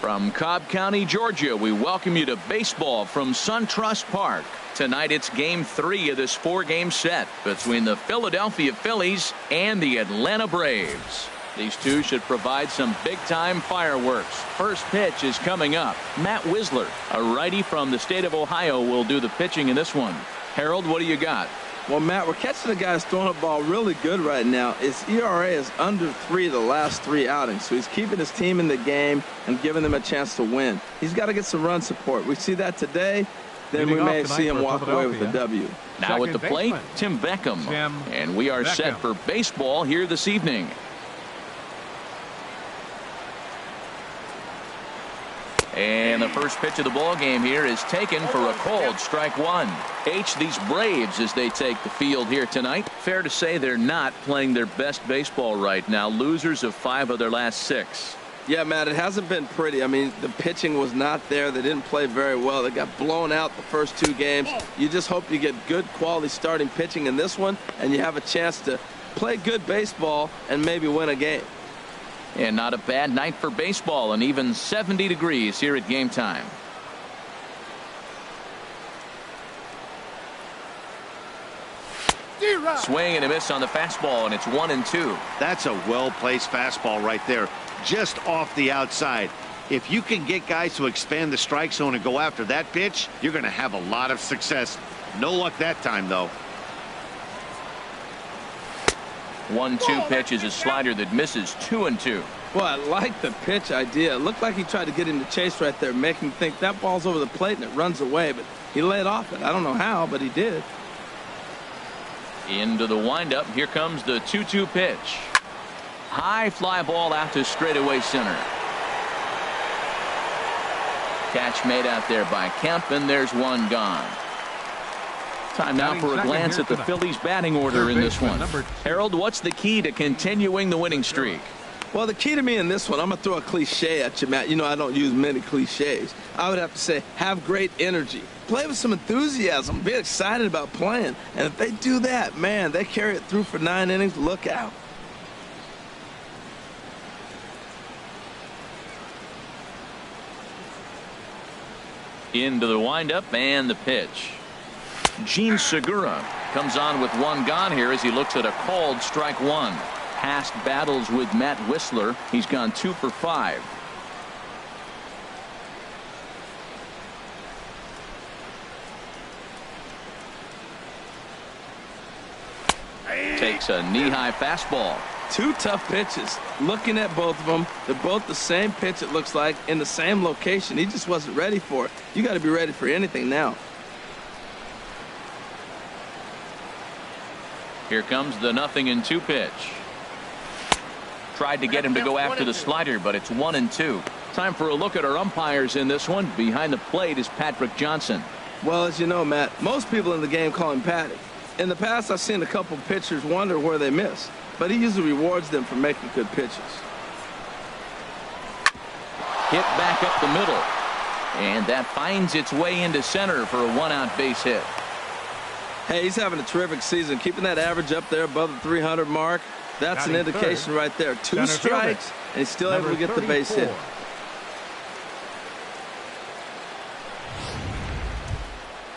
From Cobb County, Georgia, we welcome you to baseball from SunTrust Park. Tonight it's Game 3 of this 4-game set between the Philadelphia Phillies and the Atlanta Braves. These two should provide some big-time fireworks. First pitch is coming up. Matt Wisler, a righty from the state of Ohio, will do the pitching in this one. Harold, what do you got? Well, Matt, we're catching a guy that's throwing the ball really good right now. His ERA is under 3 the last 3 outings, so he's keeping his team in the game and giving them a chance to win. He's got to get some run support. We see that today, then we may see him walk away with a W. Now at the plate, Tim Beckham. And we are set for baseball here this evening. And the first pitch of the ball game here is taken for a called strike one. These Braves as they take the field here tonight. Fair to say they're not playing their best baseball right now. Losers of 5 of their last 6. Yeah, Matt, it hasn't been pretty. I mean, the pitching was not there. They didn't play very well. They got blown out the first 2 games. You just hope you get good quality starting pitching in this one, and you have a chance to play good baseball and maybe win a game. And not a bad night for baseball, and even 70 degrees here at game time. Swing and a miss on the fastball, and it's 1-2. That's a well-placed fastball right there, just off the outside. If you can get guys to expand the strike zone and go after that pitch, you're going to have a lot of success. No luck that time, though. 1-2 pitch is a slider that misses 2-2. Well, I like the pitch idea. It looked like he tried to get him to chase right there, make him think that ball's over the plate and it runs away, but he laid off it. I don't know how, but he did. Into the windup. Here comes the 2-2 pitch. High fly ball out to straightaway center. Catch made out there by Kemp, and there's one gone. Time now for a glance at the Phillies batting order in this one. Harold, what's the key to continuing the winning streak? Well, the key to me in this one, I'm going to throw a cliche at you, Matt. You know I don't use many cliches. I would have to say have great energy. Play with some enthusiasm. Be excited about playing. And if they do that, man, they carry it through for 9 innings. Look out. Into the windup and the pitch. Gene Segura comes on with 1 gone here as he looks at a called strike 1. Past battles with Matt Wisler, he's gone 2 for 5. Takes a knee-high fastball. 2 tough pitches. Looking at both of them, they're both the same pitch, it looks like, in the same location. He just wasn't ready for it. You got to be ready for anything now. Here comes the 0-2 pitch. Tried to get him to go after the slider, but it's 1-2. Time for a look at our umpires in this one. Behind the plate is Patrick Johnson. Well, as you know, Matt, most people in the game call him Patty. In the past, I've seen a couple pitchers wonder where they miss, but he usually rewards them for making good pitches. Hit back up the middle, and that finds its way into center for a 1-out base hit. Hey, he's having a terrific season, keeping that average up there above the 300 mark. That's an indication right there. 2 strikes, and he's still able to get the base hit.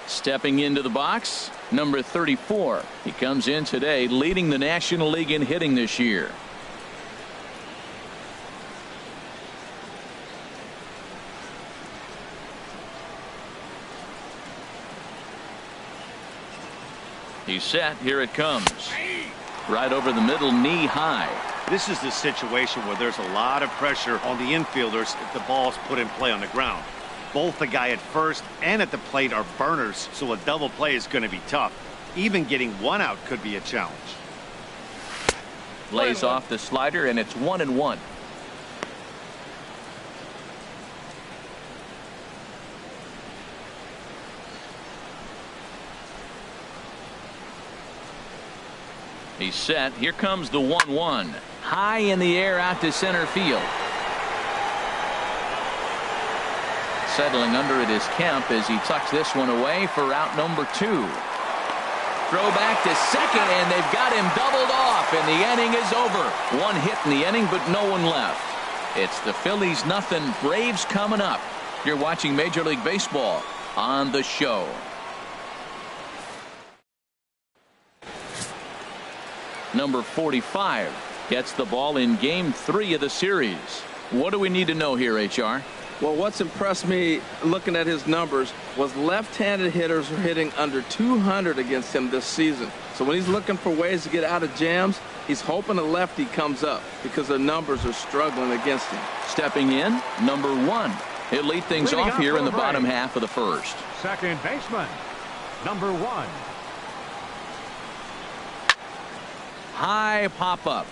Stepping into the box, number 34. He comes in today leading the National League in hitting this year. He's set. Here it comes. Right over the middle, knee high. This is the situation where there's a lot of pressure on the infielders if the ball's put in play on the ground. Both the guy at first and at the plate are burners, so a double play is going to be tough. Even getting 1 out could be a challenge. Lays off the slider, and it's 1-1. He's set. Here comes the 1-1. High in the air out to center field. Settling under it is Kemp as he tucks this one away for out number 2. Throw back to second, and they've got him doubled off, and the inning is over. 1 hit in the inning, but no one left. It's the Phillies nothing, Braves coming up. You're watching Major League Baseball on the show. Number 45 gets the ball in game 3 of the series. What do we need to know here, HR? Well, what's impressed me looking at his numbers was left-handed hitters are hitting under 200 against him this season. So when he's looking for ways to get out of jams, he's hoping a lefty comes up because the numbers are struggling against him. Stepping in, number 1. He'll lead things off here in the bottom half of the first. Second baseman, number 1. High pop-up.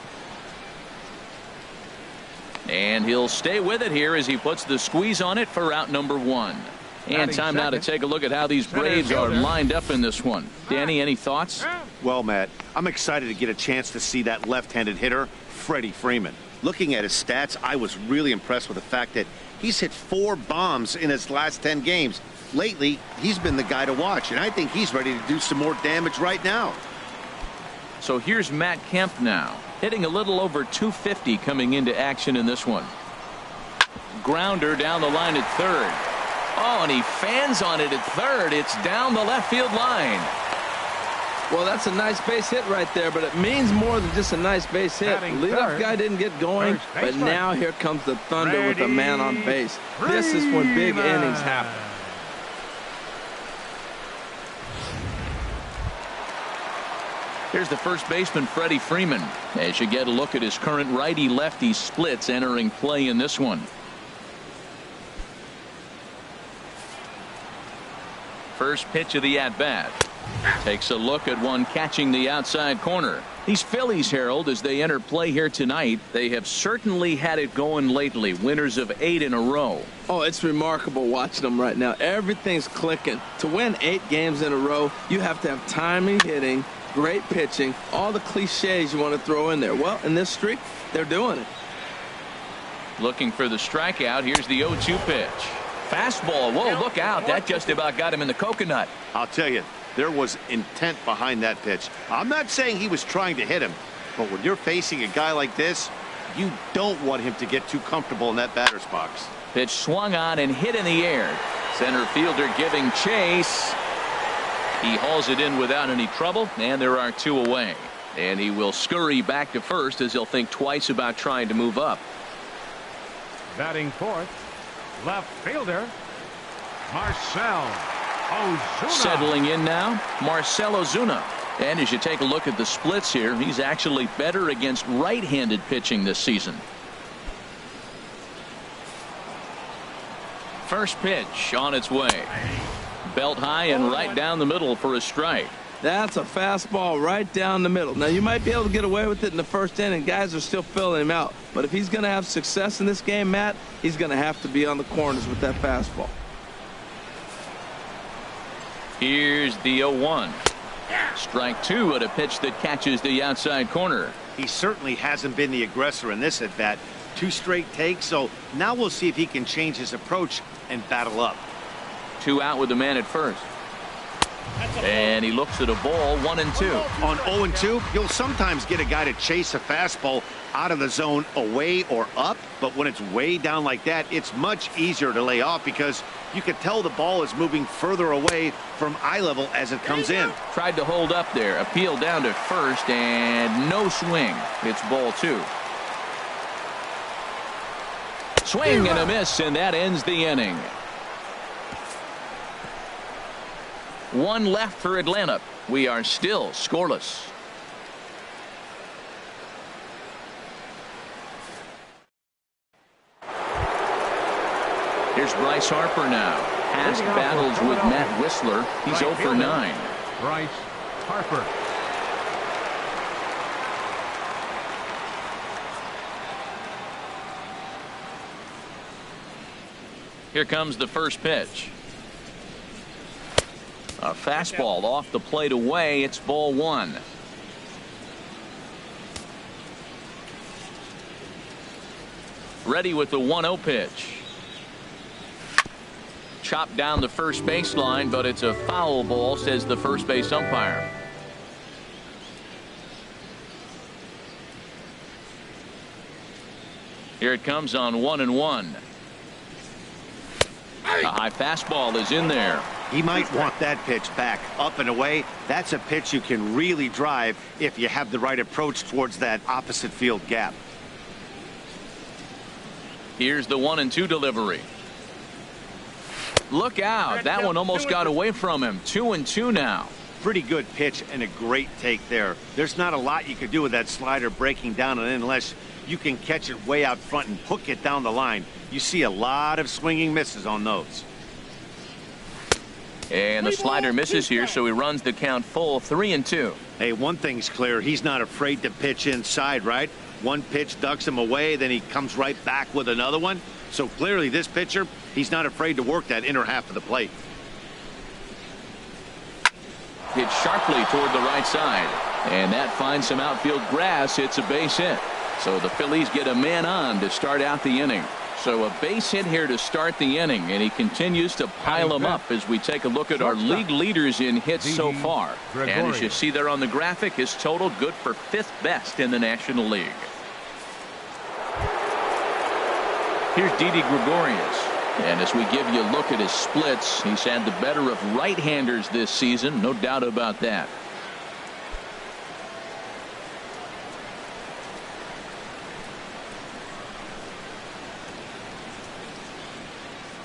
And he'll stay with it here as he puts the squeeze on it for out number 1. And time now to take a look at how these Braves are lined up in this one. Danny, any thoughts? Well, Matt, I'm excited to get a chance to see that left-handed hitter, Freddie Freeman. Looking at his stats, I was really impressed with the fact that he's hit 4 bombs in his last 10 games. Lately, he's been the guy to watch, and I think he's ready to do some more damage right now. So here's Matt Kemp now, hitting a little over 250 coming into action in this one. Grounder down the line at third. Oh, and he fans on it at third. It's down the left field line. Well, that's a nice base hit right there, but it means more than just a nice base hit. The leadoff guy didn't get going, but now here comes the thunder with a man on base. This is when big innings happen. Here's the first baseman, Freddie Freeman, as you get a look at his current righty-lefty splits entering play in this one. First pitch of the at-bat. Takes a look at one catching the outside corner. These Phillies, Harold, as they enter play here tonight, they have certainly had it going lately. Winners of 8 in a row. Oh, it's remarkable watching them right now. Everything's clicking. To win 8 games in a row, you have to have timing hitting, great pitching, all the cliches you want to throw in there. Well, in this streak, they're doing it. Looking for the strikeout. Here's the 0-2 pitch. Fastball. Whoa, look out. That just about got him in the coconut. I'll tell you, there was intent behind that pitch. I'm not saying he was trying to hit him, but when you're facing a guy like this, you don't want him to get too comfortable in that batter's box. Pitch swung on and hit in the air. Center fielder giving chase. He hauls it in without any trouble, and there are 2 away. And he will scurry back to first as he'll think twice about trying to move up. Batting fourth, left fielder, Marcell Ozuna. Settling in now, Marcell Ozuna. And as you take a look at the splits here, he's actually better against right-handed pitching this season. First pitch on its way. Belt high and right down the middle for a strike. That's a fastball right down the middle. Now, you might be able to get away with it in the first inning. Guys are still filling him out. But if he's going to have success in this game, Matt, he's going to have to be on the corners with that fastball. Here's the 0-1. Strike 2 at a pitch that catches the outside corner. He certainly hasn't been the aggressor in this at bat. 2 straight takes, so now we'll see if he can change his approach and battle up. 2 out with the man at first. And he looks at a ball, 1-2. On 0-2, you'll sometimes get a guy to chase a fastball out of the zone away or up, but when it's way down like that, it's much easier to lay off because you can tell the ball is moving further away from eye level as it comes in. Tried to hold up there, appeal down to first, and no swing. It's ball 2. Swing and a miss, and that ends the inning. 1 left for Atlanta. We are still scoreless. Here's Bryce Harper now. Past battles with Matt Wisler. He's 0 for 9. Bryce Harper. Here comes the first pitch. A fastball off the plate away. It's ball 1. Ready with the 1-0 pitch. Chopped down the first baseline, but it's a foul ball, says the first base umpire. Here it comes on 1-1. A high fastball is in there. He might want that pitch back, up and away. That's a pitch you can really drive if you have the right approach towards that opposite field gap. Here's the 1-2 delivery. Look out. That one almost got away from him. 2-2 now. Pretty good pitch and a great take there. There's not a lot you could do with that slider breaking down and in unless you can catch it way out front and hook it down the line. You see a lot of swinging misses on those. And the slider misses here, so he runs the count full, 3-2. Hey, one thing's clear. He's not afraid to pitch inside, right? One pitch ducks him away, then he comes right back with another one. So clearly this pitcher, he's not afraid to work that inner half of the plate. Hit sharply toward the right side. And that finds some outfield grass. It's a base hit. So the Phillies get a man on to start out the inning. So a base hit here to start the inning, and he continues to pile them up as we take a look at our league leaders in hits so far. And as you see there on the graphic, his total good for 5th best in the National League. Here's Dede Gregorius. And as we give you a look at his splits, he's had the better of right-handers this season, no doubt about that.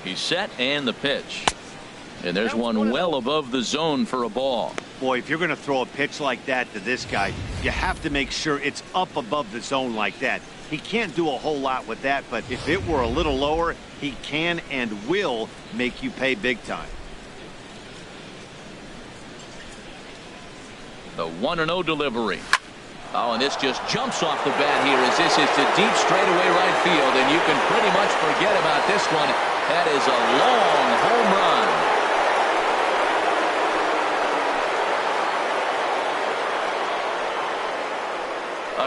He's set, and the pitch. And there's one well above the zone for a ball. Boy, if you're going to throw a pitch like that to this guy, you have to make sure it's up above the zone like that. He can't do a whole lot with that, but if it were a little lower, he can and will make you pay big time. The 1-0 delivery. Oh, and this just jumps off the bat here as this is to deep straightaway right field, and you can pretty much forget about this one. That is a long home run.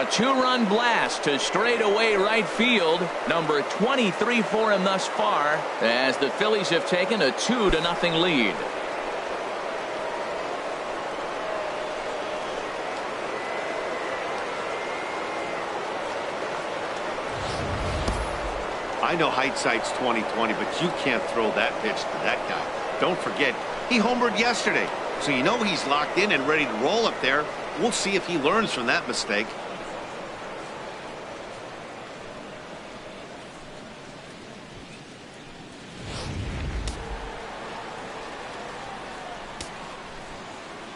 A 2-run blast to straightaway right field. Number 23 for him thus far, as the Phillies have taken a 2-0 lead. I know hindsight's 20/20, but you can't throw that pitch to that guy. Don't forget, he homered yesterday, so you know he's locked in and ready to roll up there. We'll see if he learns from that mistake.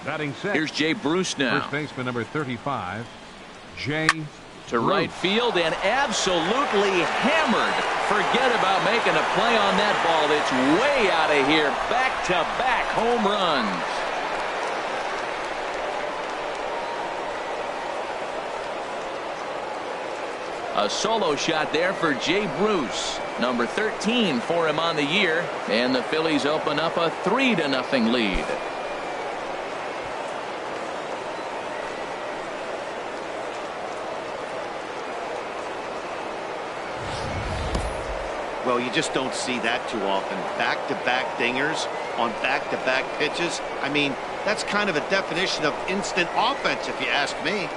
Batting sixth. Here's Jay Bruce now. First baseman number 35, Jay To right field and absolutely hammered. Forget about making a play on that ball. It's way out of here. Back-to-back home runs. A solo shot there for Jay Bruce. Number 13 for him on the year. And the Phillies open up a 3-0 lead. Well, you just don't see that too often. Back-to-back dingers on back-to-back pitches. I mean, that's kind of a definition of instant offense, if you ask me.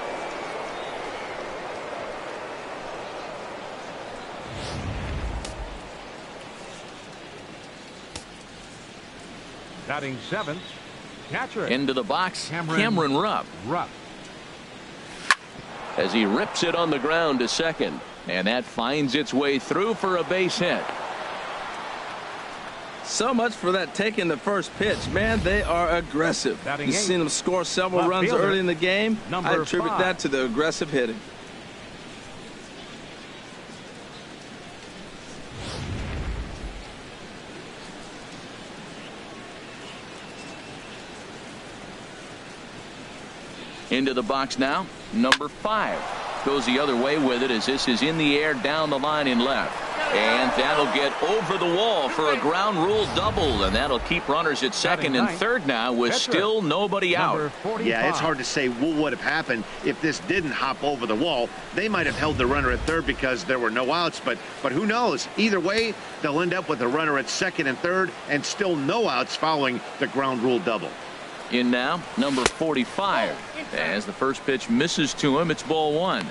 batting seventh, catcher. Into the box, Cameron Rupp. As he rips it on the ground to second. And that finds its way through for a base hit. So much for that taking the first pitch. Man, they are aggressive. You've seen them score several runs early in the game. I attribute that to the aggressive hitting. Into the box now, number 5. Goes the other way with it as this is in the air down the line in left. And that'll get over the wall for a ground rule double. And that'll keep runners at second and third now with still nobody out. Yeah, it's hard to say what would have happened if this didn't hop over the wall. They might have held the runner at third because there were no outs, but who knows? Either way, they'll end up with a runner at second and third and still no outs following the ground rule double. In now, number 45. As the first pitch misses to him, it's ball 1.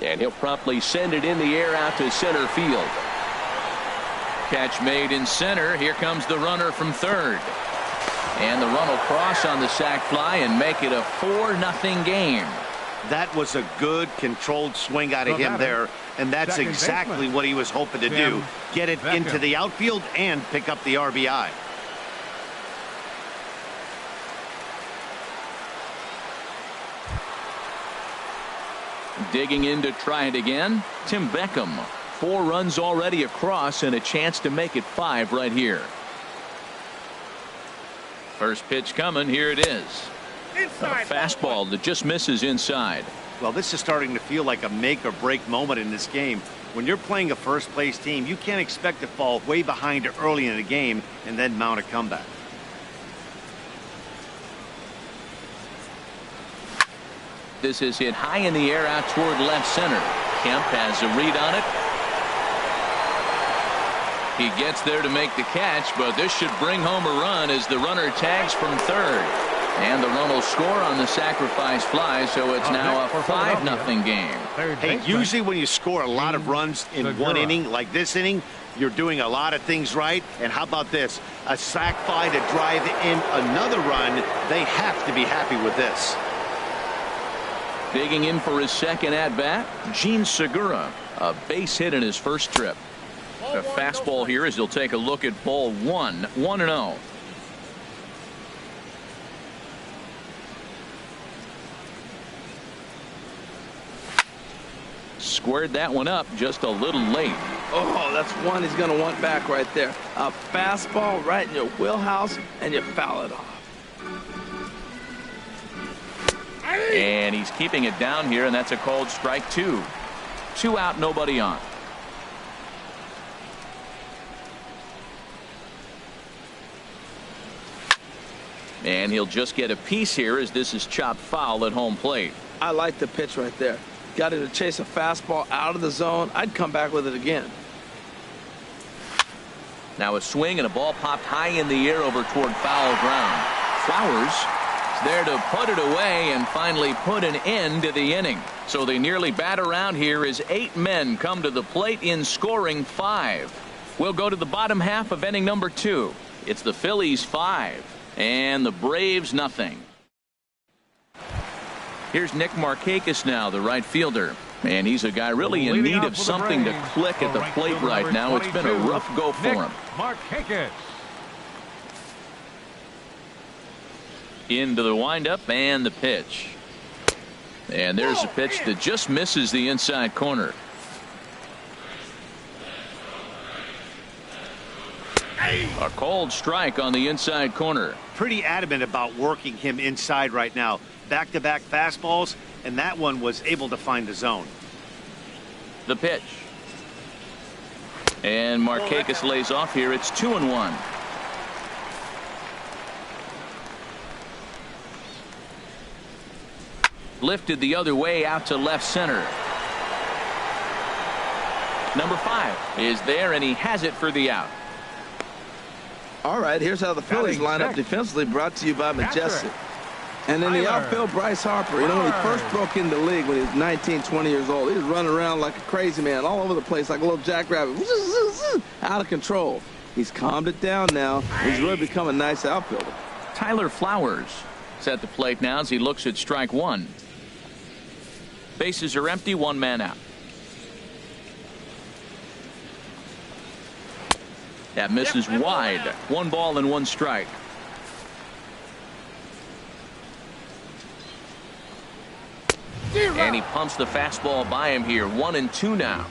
And he'll promptly send it in the air out to center field. Catch made in center. Here comes the runner from third. And the run will cross on the sac fly and make it a 4-0 game. That was a good controlled swing out of him there, and that's exactly what he was hoping to do. Get it into the outfield and pick up the RBI. Digging in to try it again, Tim Beckham. 4 runs already across and a chance to make it 5 right here. First pitch coming. Here it is. A fastball that just misses inside. Well, this is starting to feel like a make or break moment in this game. When you're playing a first place team, you can't expect to fall way behind early in the game and then mount a comeback. This is hit high in the air out toward left center. Kemp has a read on it. He gets there to make the catch, but this should bring home a run as the runner tags from third. And the run will score on the sacrifice fly, so it's now a 5-0 game. Hey, usually when you score a lot of runs in one inning, like this inning, you're doing a lot of things right. And how about this? A sac fly to drive in another run. They have to be happy with this. Digging in for his second at-bat, Gene Segura. A base hit in his first trip. A fastball here as he'll take a look at ball 1. 1-0. Squared that one up just a little late. Oh, that's one he's going to want back right there. A fastball right in your wheelhouse, and you foul it off. And he's keeping it down here, and that's a called strike 2. 2 out, nobody on. And he'll just get a piece here as this is chopped foul at home plate. I like the pitch right there. Got him to chase a fastball out of the zone. I'd come back with it again. Now a swing and a ball popped high in the air over toward foul ground. Flowers is there to put it away and finally put an end to the inning. So they nearly bat around here as 8 men come to the plate in scoring 5. We'll go to the bottom half of inning number 2. It's the Phillies 5 and the Braves nothing. Here's Nick Marcakis now, the right fielder. And he's a guy really in need of something to click at the plate right now. It's been a rough go for him. Marcakis. Into the windup and the pitch. And there's a pitch that just misses the inside corner. A called strike on the inside corner. Pretty adamant about working him inside right now. Back-to-back fastballs, and that one was able to find the zone. The pitch. And Marcakis lays off here. It's 2-1. Lifted the other way out to left center. Number 5 is there, and he has it for the out. All right, here's how the Phillies line up defensively, brought to you by Majestic. And in the outfield, Bryce Harper. You know, when he first broke into the league when he was 19, 20 years old, he was running around like a crazy man all over the place like a little jackrabbit. Out of control. He's calmed it down now. He's really become a nice outfielder. Tyler Flowers is at the plate now as he looks at strike 1. Bases are empty, 1 man out. That misses wide. 1 ball and 1 strike. And he pumps the fastball by him here. 1-2 now.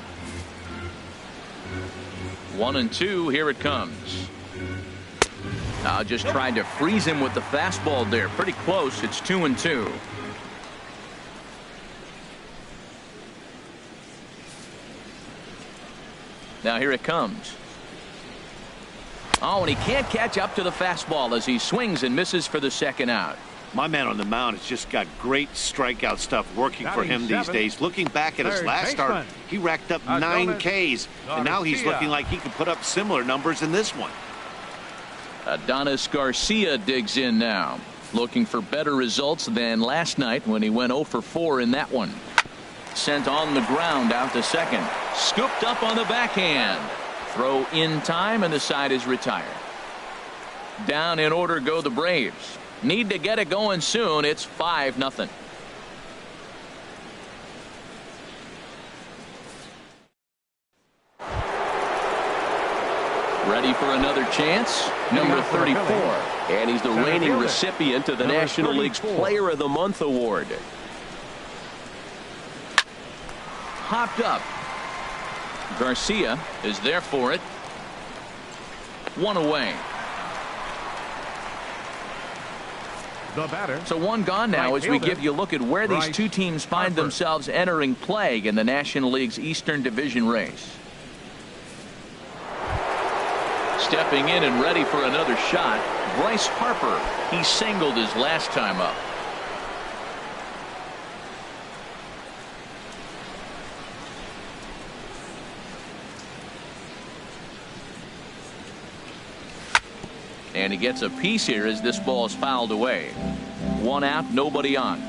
1-2. Here it comes. Now just tried to freeze him with the fastball there. Pretty close. It's 2-2. Now here it comes. Oh, and he can't catch up to the fastball as he swings and misses for the second out. My man on the mound has just got great strikeout stuff working for him these days. Looking back at his last start, he racked up 9 Ks, and now he's looking like he could put up similar numbers in this one. Adonis Garcia digs in now, looking for better results than last night when he went 0 for 4 in that one. Sent on the ground out to second. Scooped up on the backhand. Throw in time, and the side is retired. Down in order go the Braves. Need to get it going soon. It's 5-0. Ready for another chance. Number 34. And he's the reigning recipient of the National League's Player of the Month award. Hopped up. Garcia is there for it. One away. The batter. So one gone now as we give you a look at where these two teams find themselves entering play in the National League's Eastern Division race. Stepping in and ready for another shot, Bryce Harper. He singled his last time up. And he gets a piece here as this ball is fouled away. One out, nobody on.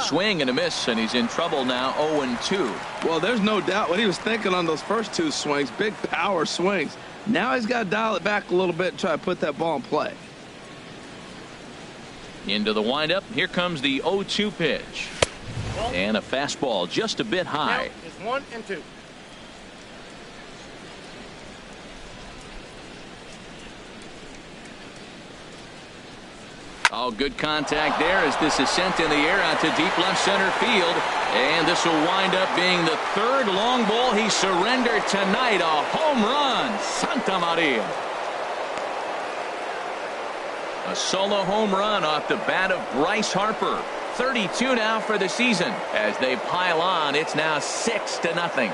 Swing and a miss, and he's in trouble now. 0-2. Well, there's no doubt what he was thinking on those first two swings. Big power swings. Now he's got to dial it back a little bit and try to put that ball in play. Into the windup. Here comes the 0-2 pitch. And a fastball just a bit high. It's 1-2. Oh, good contact there as this is sent in the air out to deep left center field. And this will wind up being the third long ball he surrendered tonight. A home run. Santa Maria. A solo home run off the bat of Bryce Harper. 32 now for the season. As they pile on, it's now 6-0.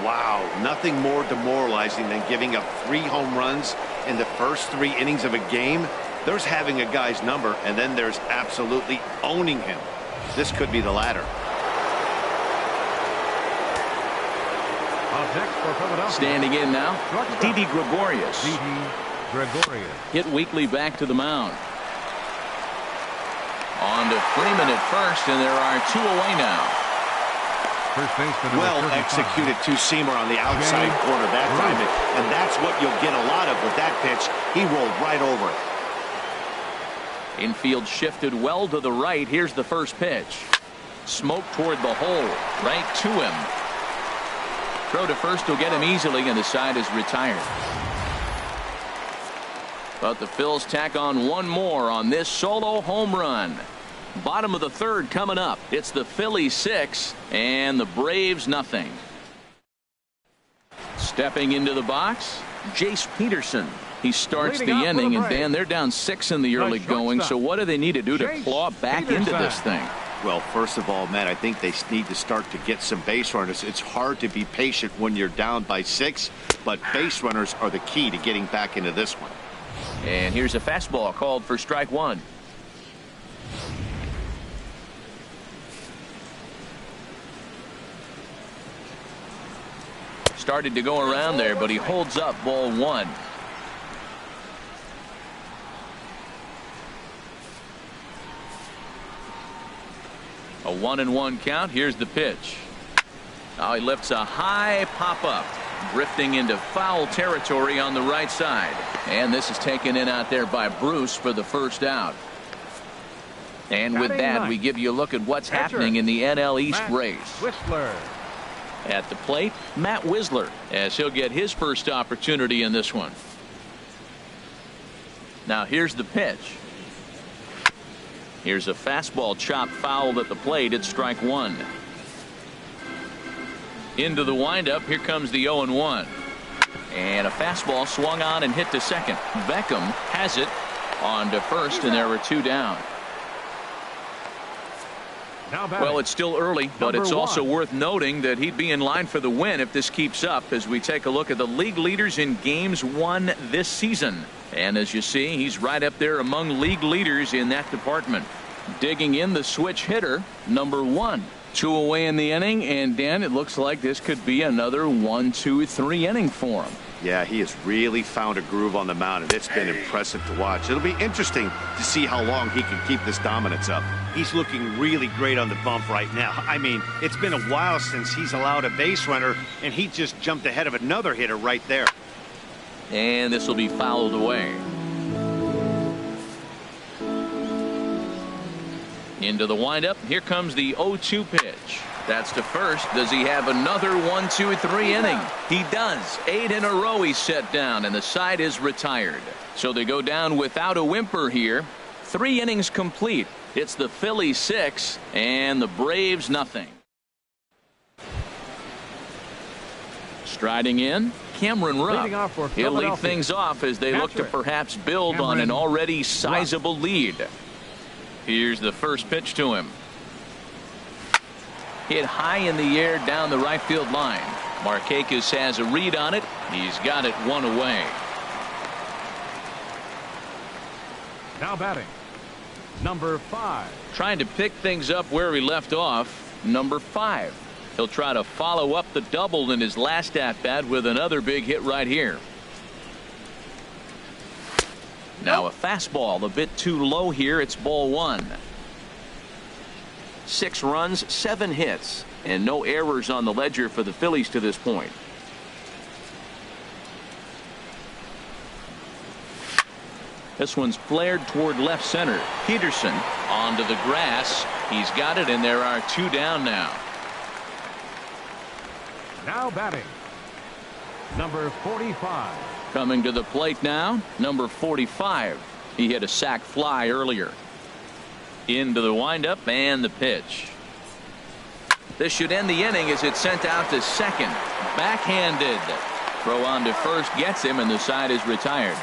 Wow, nothing more demoralizing than giving up 3 home runs in the first 3 innings of a game. There's having a guy's number, and then there's absolutely owning him. This could be the latter. Standing in now, Dede Gregorius. Dede Gregorius. Hit weekly back to the mound. On to Freeman at first, and there are 2 away now. First baseman. Well executed two-seamer on the outside corner that time, and that's what you'll get a lot of with that pitch. He rolled right over it. Infield shifted well to the right. Here's the first pitch. Smoke toward the hole, right to him. Throw to first will get him easily, and the side is retired. But the Phils tack on one more on this solo home run. Bottom of the third coming up. It's the Phillies 6 and the Braves nothing. Stepping into the box, Jace Peterson. He starts the inning, and Dan, they're down 6 in the early going. So what do they need to do to claw back into this thing? Well, first of all, Matt, I think they need to start to get some base runners. It's hard to be patient when you're down by 6, but base runners are the key to getting back into this one. And here's a fastball called for strike 1. Started to go around there, but he holds up ball 1. A 1-1 count. Here's the pitch. Now he lifts a high pop up, drifting into foul territory on the right side. And this is taken in out there by Bruce for the first out. And with that, we give you a look at what's happening in the NL East race. Wisler. At the plate, Matt Wisler, as he'll get his first opportunity in this one. Now here's the pitch. Here's a fastball chopped fouled at the plate. It's strike 1. Into the windup. Here comes the 0-1. And a fastball swung on and hit to second. Beckham has it on to first, and there were 2 down. Well, it's still early, but it's also worth noting that he'd be in line for the win if this keeps up as we take a look at the league leaders in games won this season. And as you see, he's right up there among league leaders in that department. Digging in the switch hitter, number 1. 2 away in the inning, and Dan, it looks like this could be another 1, 2, 3 inning for him. Yeah, he has really found a groove on the mound, and it's been impressive to watch. It'll be interesting to see how long he can keep this dominance up. He's looking really great on the bump right now. I mean, it's been a while since he's allowed a base runner, and he just jumped ahead of another hitter right there. And this will be fouled away. Into the windup. Here comes the 0-2 pitch. That's to first. Does he have another 1, 2, 3 inning? He does. 8 in a row he's set down, and the side is retired. So they go down without a whimper here. 3 innings complete. It's the Phillies 6 and the Braves nothing. Striding in, Cameron Rupp. He'll lead things off as they look to perhaps build on an already sizable lead. Here's the first pitch to him. Hit high in the air down the right field line. Marcakis has a read on it. He's got it 1 away. Now batting, number 5. Trying to pick things up where he left off, number 5. He'll try to follow up the double in his last at bat with another big hit right here. Now a fastball a bit too low here. It's ball 1. 6 runs, 7 hits, and no errors on the ledger for the Phillies to this point. This one's flared toward left center. Peterson onto the grass. He's got it, and there are 2 down now. Now batting, number 45. Coming to the plate now, number 45. He hit a sac fly earlier. Into the windup and the pitch. This should end the inning as it's sent out to second. Backhanded. Throw on to first gets him, and the side is retired.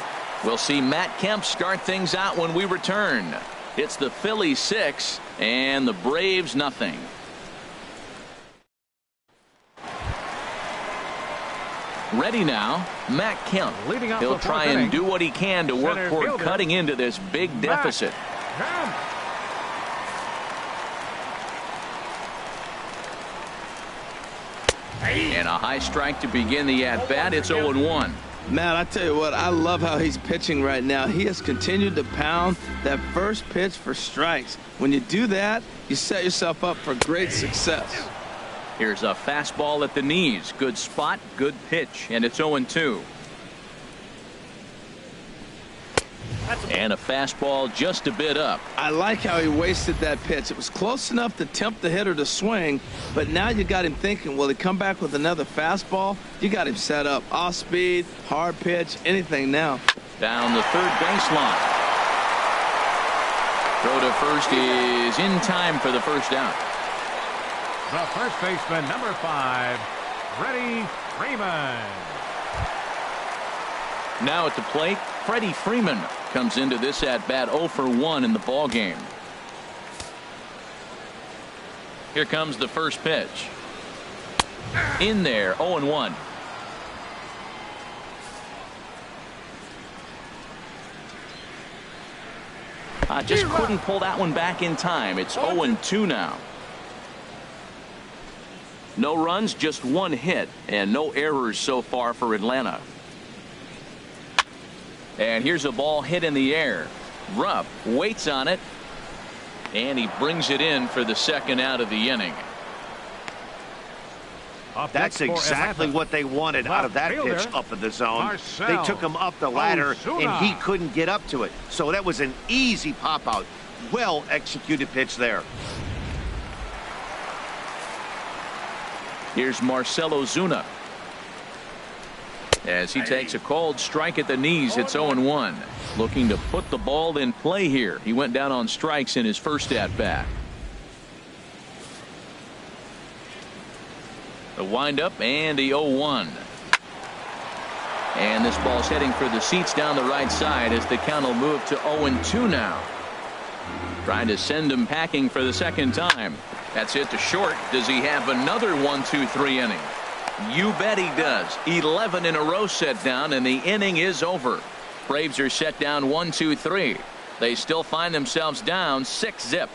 We'll see Matt Kemp start things out when we return. It's the Phillies 6 and the Braves nothing. Ready now, Matt Kemp. He'll try and do what he can to work toward cutting into this big deficit. And a high strike to begin the at-bat. It's 0-1. Matt, I tell you what, I love how he's pitching right now. He has continued to pound that first pitch for strikes. When you do that, you set yourself up for great success. Here's a fastball at the knees. Good spot, good pitch, and it's 0-2. And a fastball just a bit up. I like how he wasted that pitch. It was close enough to tempt the hitter to swing, but now you got him thinking, will he come back with another fastball? You got him set up. Off speed, hard pitch, anything now. Down the third baseline. Throw to first is in time for the first out. The first baseman, number 5, Freddie Freeman. Now at the plate, Freddie Freeman comes into this at bat 0 for 1 in the ball game. Here comes the first pitch. In there, 0-1. Just couldn't pull that one back in time. It's 0-2 now. No runs, just 1 hit, and no errors so far for Atlanta. And here's a ball hit in the air. Rupp waits on it, and he brings it in for the second out of the inning. That's exactly what they wanted out of that pitch up in the zone. They took him up the ladder, and he couldn't get up to it. So that was an easy pop-out. Well executed pitch there. Here's Marcell Ozuna. As he takes a called strike at the knees, it's 0-1. Looking to put the ball in play here. He went down on strikes in his first at-bat. The windup and the 0-1. And this ball's heading for the seats down the right side as the count will move to 0-2 now. Trying to send him packing for the second time. That's it to short. Does he have another 1, 2, 3 inning? You bet he does. 11 in a row set down, and the inning is over. Braves are set down 1, 2, 3. They still find themselves down 6-zip.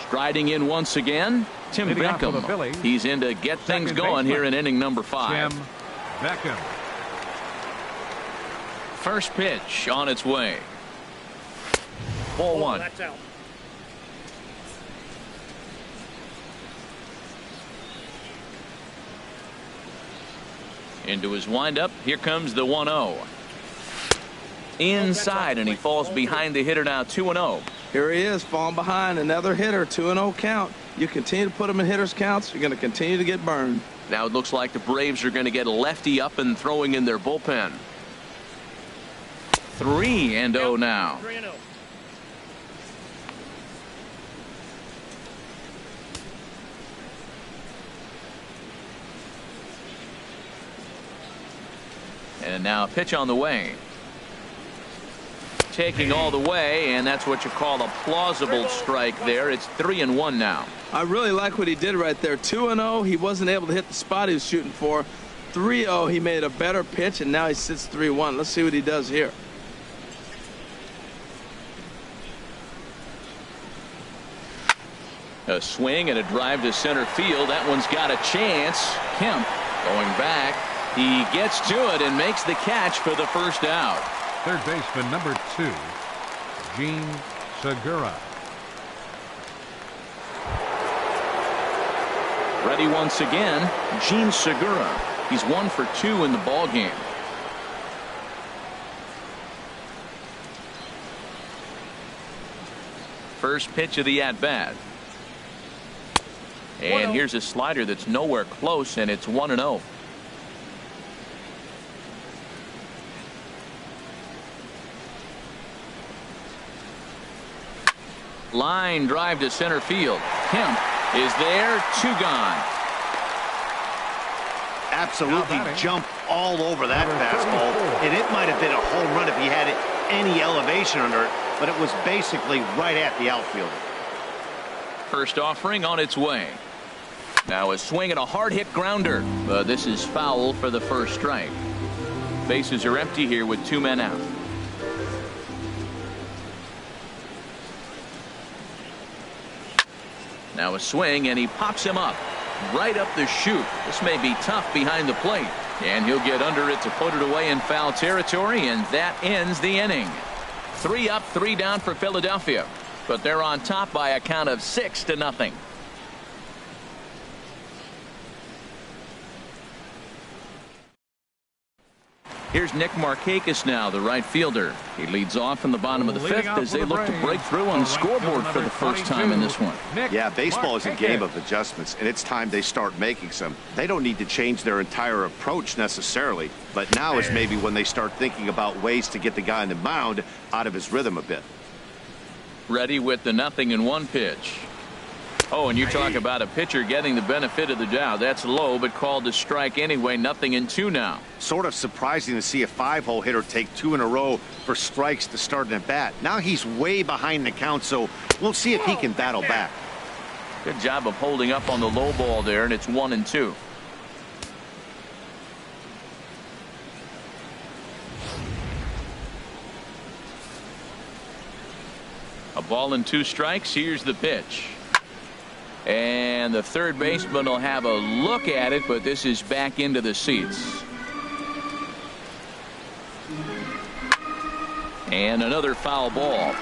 Striding in once again, Tim Beckham. He's in to get things going here in inning number 5. Tim Beckham. First pitch on its way. Ball 1. That's out. Into his windup. Here comes the 1-0. Inside, and he falls behind the hitter now, 2-0. Here he is, falling behind another hitter, 2-0 count. You continue to put him in hitters' counts, you're going to continue to get burned. Now it looks like the Braves are going to get a lefty up and throwing in their bullpen. 3-0 now. 3-0. And now a pitch on the way. Taking all the way, and that's what you call a plausible strike there. It's 3-1 now. I really like what he did right there. 2-0, he wasn't able to hit the spot he was shooting for. 3-0, he made a better pitch, and now he sits 3-1. Let's see what he does here. A swing and a drive to center field. That one's got a chance. Kemp going back. He gets to it and makes the catch for the first out. Third baseman number 2, Gene Segura. Ready once again, Gene Segura. He's 1 for 2 in the ball game. First pitch of the at-bat. And here's a slider that's nowhere close, and it's 1-0. Line drive to center field. Kemp is there. 2 gone. Absolutely jumped all over that fastball, and it might have been a home run if he had any elevation under it, but it was basically right at the outfielder. First offering on its way. Now a swing and a hard hit grounder, but this is foul for the first strike. Bases are empty here with 2 men out. Now a swing, and he pops him up right up the chute. This may be tough behind the plate, and he'll get under it to put it away in foul territory, and that ends the inning. 3 up, 3 down for Philadelphia, but they're on top by a count of 6-0. Here's Nick Marcakis now, the right fielder. He leads off in the bottom of the 5th as they look to break through on the scoreboard for the first time in this one. Yeah, baseball is a game of adjustments, and it's time they start making some. They don't need to change their entire approach necessarily, but now is maybe when they start thinking about ways to get the guy on the mound out of his rhythm a bit. Ready with the 0-1 pitch. Oh, and you talk about a pitcher getting the benefit of the doubt. That's low, but called a strike anyway. 0-2 now. Sort of surprising to see a 5-hole hitter take 2 in a row for strikes to start an at-bat. Now he's way behind the count, so we'll see if he can battle back. Good job of holding up on the low ball there, and it's 1-2. A ball and 2 strikes. Here's the pitch. And the third baseman will have a look at it, but this is back into the seats. And another foul ball.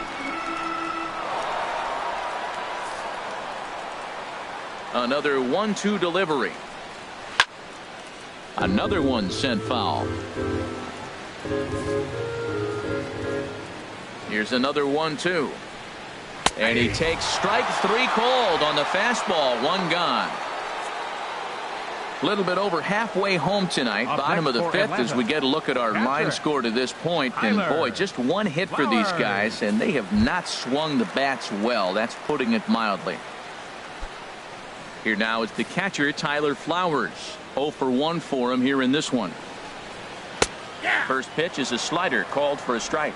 Another 1-2 delivery. Another one sent foul. Here's another 1-2. And he takes strike 3 called on the fastball. 1 gone. A little bit over halfway home tonight. Bottom of the 5th as we get a look at our line score to this point. And boy, just 1 hit for these guys, and they have not swung the bats well. That's putting it mildly. Here now is the catcher, Tyler Flowers. 0 for 1 for him here in this one. First pitch is a slider called for a strike.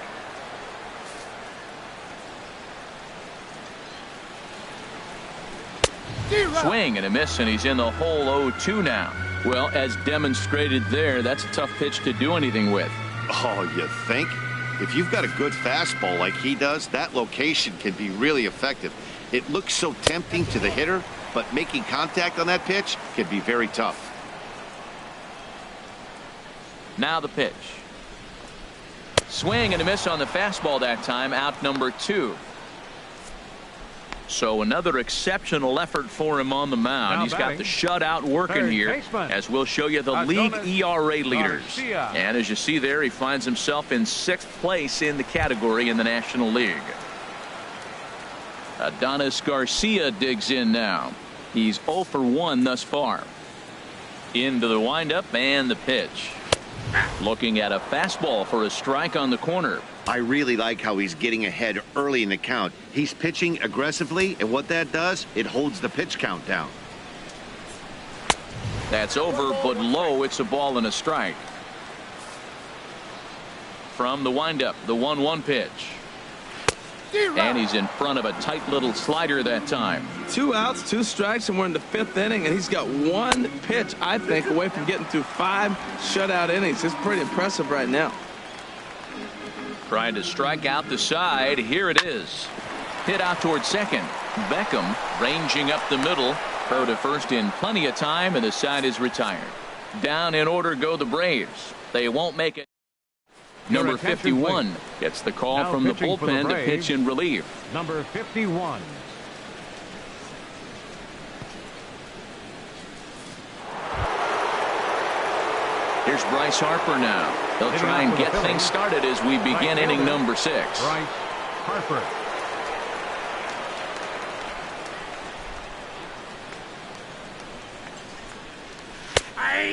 Swing and a miss, and he's in the hole. 0-2 now. Well, as demonstrated there, that's a tough pitch to do anything with. Oh, you think? If you've got a good fastball like he does, that location can be really effective. It looks so tempting to the hitter, but making contact on that pitch can be very tough. Now the pitch. Swing and a miss on the fastball that time, out number 2. So another exceptional effort for him on the mound. He's got the shutout working here, as we'll show you the league ERA leaders. And as you see there, he finds himself in 6th place in the category in the National League. Adonis Garcia digs in now. He's 0 for 1 thus far. Into the windup and the pitch. Looking at a fastball for a strike on the corner. I really like how he's getting ahead early in the count. He's pitching aggressively, and what that does, it holds the pitch count down. That's over, but low. It's a ball and a strike. From the windup, the 1-1 pitch. And he's in front of a tight little slider that time. 2 outs, 2 strikes, and we're in the 5th inning, and he's got 1 pitch, I think, away from getting through 5 shutout innings. It's pretty impressive right now. Trying to strike out the side. Here it is. Hit out towards second. Beckham ranging up the middle. Throw to first in plenty of time, and the side is retired. Down in order go the Braves. They won't make it. Number 51 gets the call now from the bullpen to pitch in relief. Number 51. Here's Bryce Harper now. They'll try and get things started as we begin inning number 6. Bryce Harper.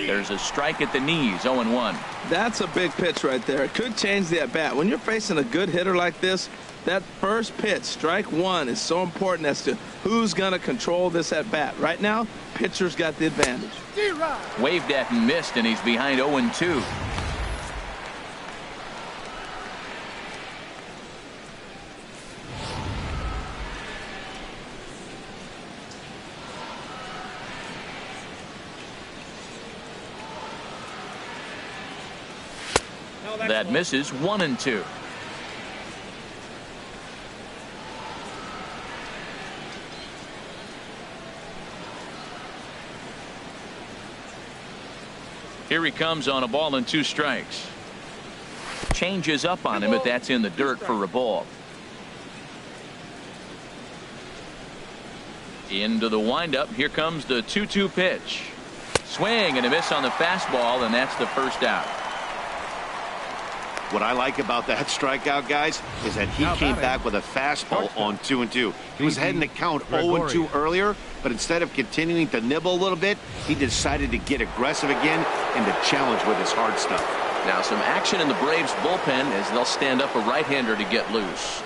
There's a strike at the knees, 0-1. That's a big pitch right there. It could change the at-bat. When you're facing a good hitter like this, that first pitch, strike 1, is so important as to who's going to control this at-bat. Right now, pitcher's got the advantage. Waved at and missed, and he's behind 0-2. That misses, 1-2. Here he comes on a ball and 2 strikes. Changes up on him, but that's in the dirt for a ball. Into the windup. Here comes the 2-2 pitch. Swing and a miss on the fastball, and that's the first out. What I like about that strikeout, guys, is that he came back with a fastball on 2-2. He was heading to count 0-2 earlier, but instead of continuing to nibble a little bit, he decided to get aggressive again and to challenge with his hard stuff. Now some action in the Braves bullpen as they'll stand up a right-hander to get loose.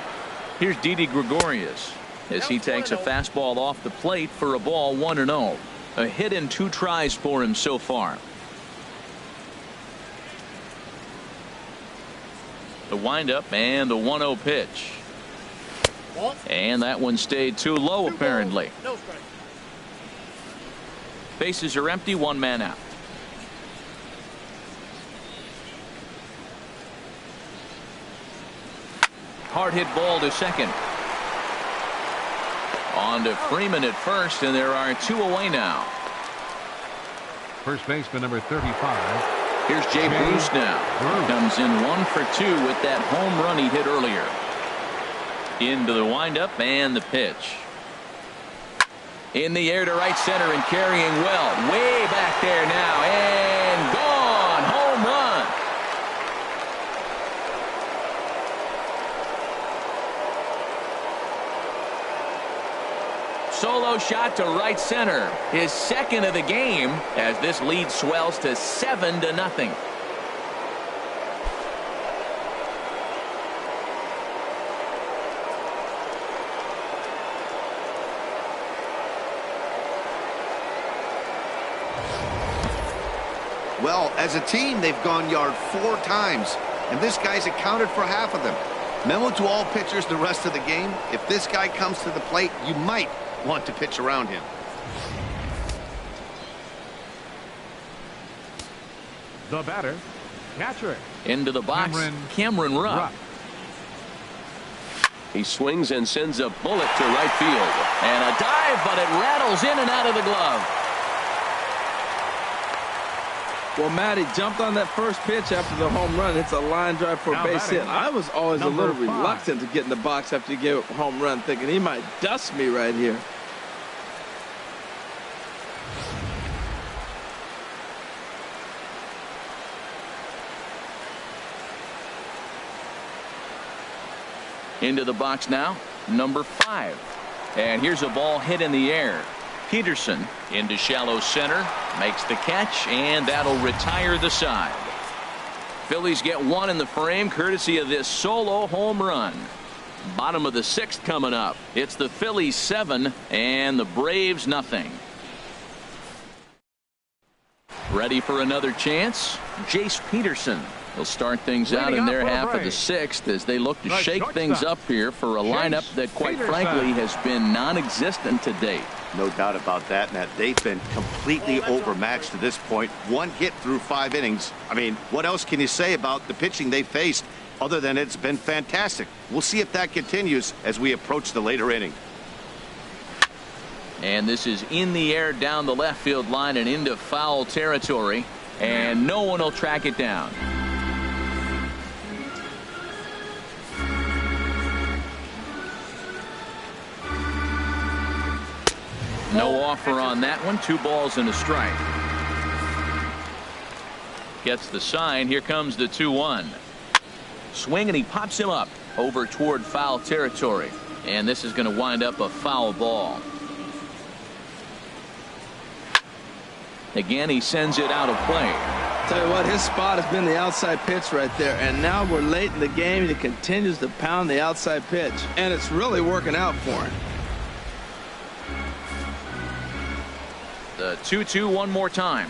Here's Dede Gregorius as he takes a fastball off the plate for a ball, 1-0. A hit in 2 tries for him so far. The windup and the 1-0 pitch. And that one stayed too low apparently. Bases are empty, 1 man out. Hard hit ball to second. On to Freeman at first, and there are 2 away now. First baseman number 35. Here's Jay Bruce now. Comes in 1 for 2 with that home run he hit earlier. Into the windup and the pitch. In the air to right center and carrying well. Way back there now and gone. Home run. Solo shot to right center. His second of the game as this lead swells to 7-0. Well, as a team, they've gone yard 4 times, and this guy's accounted for half of them. Memo to all pitchers the rest of the game. If this guy comes to the plate, you might want to pitch around him. The batter, catcher. Into the box, Cameron Rupp. He swings and sends a bullet to right field. And a dive, but it rattles in and out of the glove. Well, Matty jumped on that first pitch after the home run. It's a line drive for a base hit. I was always a little reluctant to get in the box after you gave up a home run, thinking he might dust me right here. Into the box now, number 5. And here's a ball hit in the air. Peterson into shallow center, makes the catch, and that'll retire the side. Phillies get one in the frame courtesy of this solo home run. Bottom of the 6th coming up. It's the Phillies 7 and the Braves nothing. Ready for another chance? Jace Peterson will start things out in their half of the 6th as they look to shake things up here for a lineup that quite frankly has been non-existent to date. No doubt about that, Matt. They've been completely overmatched to this point. One hit through 5 innings. I mean, what else can you say about the pitching they faced other than it's been fantastic? We'll see if that continues as we approach the later inning. And this is in the air down the left field line and into foul territory, and no one will track it down. No offer on that one. 2 balls and a strike. Gets the sign. Here comes the 2-1. Swing, and he pops him up over toward foul territory. And this is going to wind up a foul ball. Again, he sends it out of play. Tell you what, his spot has been the outside pitch right there. And now we're late in the game, and he continues to pound the outside pitch. And it's really working out for him. The 2-2 one more time.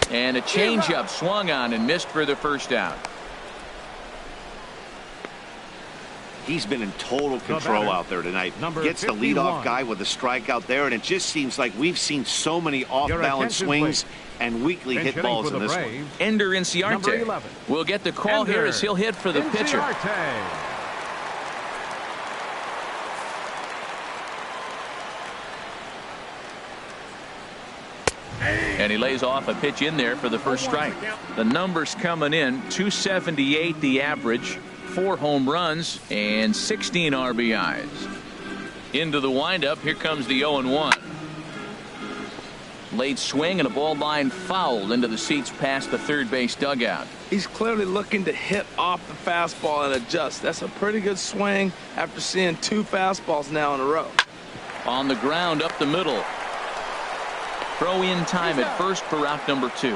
And a changeup swung on and missed for the first out. He's been in total control out there tonight. Gets the leadoff guy with a strikeout there, and it just seems like we've seen so many off-balance swings and weakly hit balls in this one. Ender Inciarte will get the call here as he'll hit for the pitcher. And he lays off a pitch in there for the first strike. The numbers coming in: 278 the average, 4 home runs, and 16 RBIs. Into the windup. Here comes the 0-1. Late swing and a ball line fouled into the seats past the third base dugout. He's clearly looking to hit off the fastball and adjust. That's a pretty good swing after seeing 2 fastballs now in a row. On the ground up the middle. Throw in time at first for out number 2.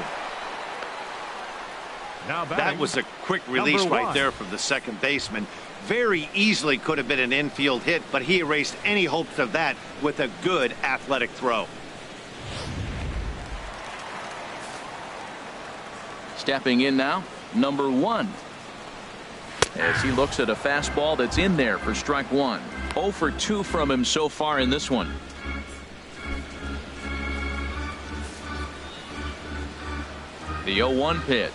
That was a quick release right there from the second baseman. Very easily could have been an infield hit, but he erased any hopes of that with a good athletic throw. Stepping in now, number 1. As he looks at a fastball that's in there for strike 1. 0 for 2 from him so far in this one. The 0-1 pitch.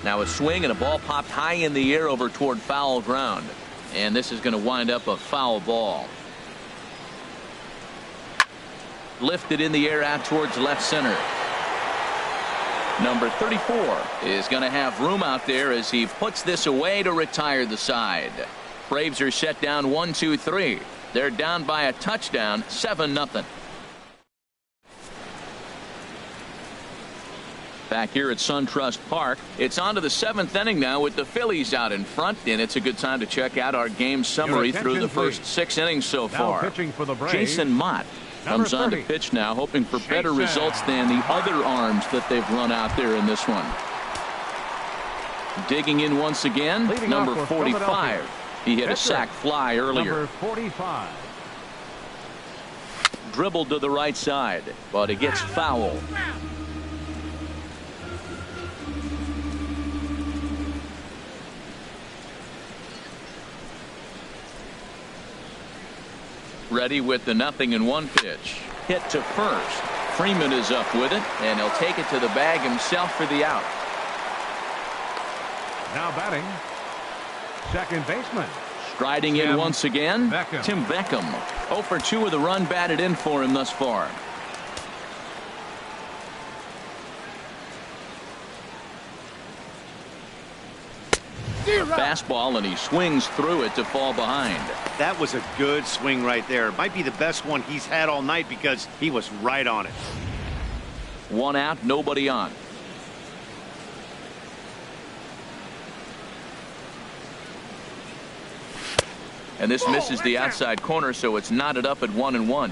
Now a swing and a ball popped high in the air over toward foul ground. And this is going to wind up a foul ball. Lifted in the air out towards left center. Number 34 is going to have room out there as he puts this away to retire the side. Braves are set down 1-2-3. They're down by a touchdown, 7-0. Back here at SunTrust Park, it's on to the 7th inning now with the Phillies out in front, and it's a good time to check out our game summary through the first 6 innings so far. Jason Mott comes on to pitch now, hoping for better results than the other arms that they've run out there in this one. Digging in once again, number 45. He hit a sac fly earlier. Number 45. Dribbled to the right side, but it gets foul. Ready with the 0-1 pitch. Hit to first. Freeman is up with it, and he'll take it to the bag himself for the out. Now batting, second baseman. Striding in once again, Beckham. Tim Beckham. 0 for 2 with a run batted in for him thus far. A fastball, and he swings through it to fall behind. That was a good swing right there. Might be the best one he's had all night because he was right on it. 1 out, nobody on. And this misses the outside corner, so it's knotted up at 1-1.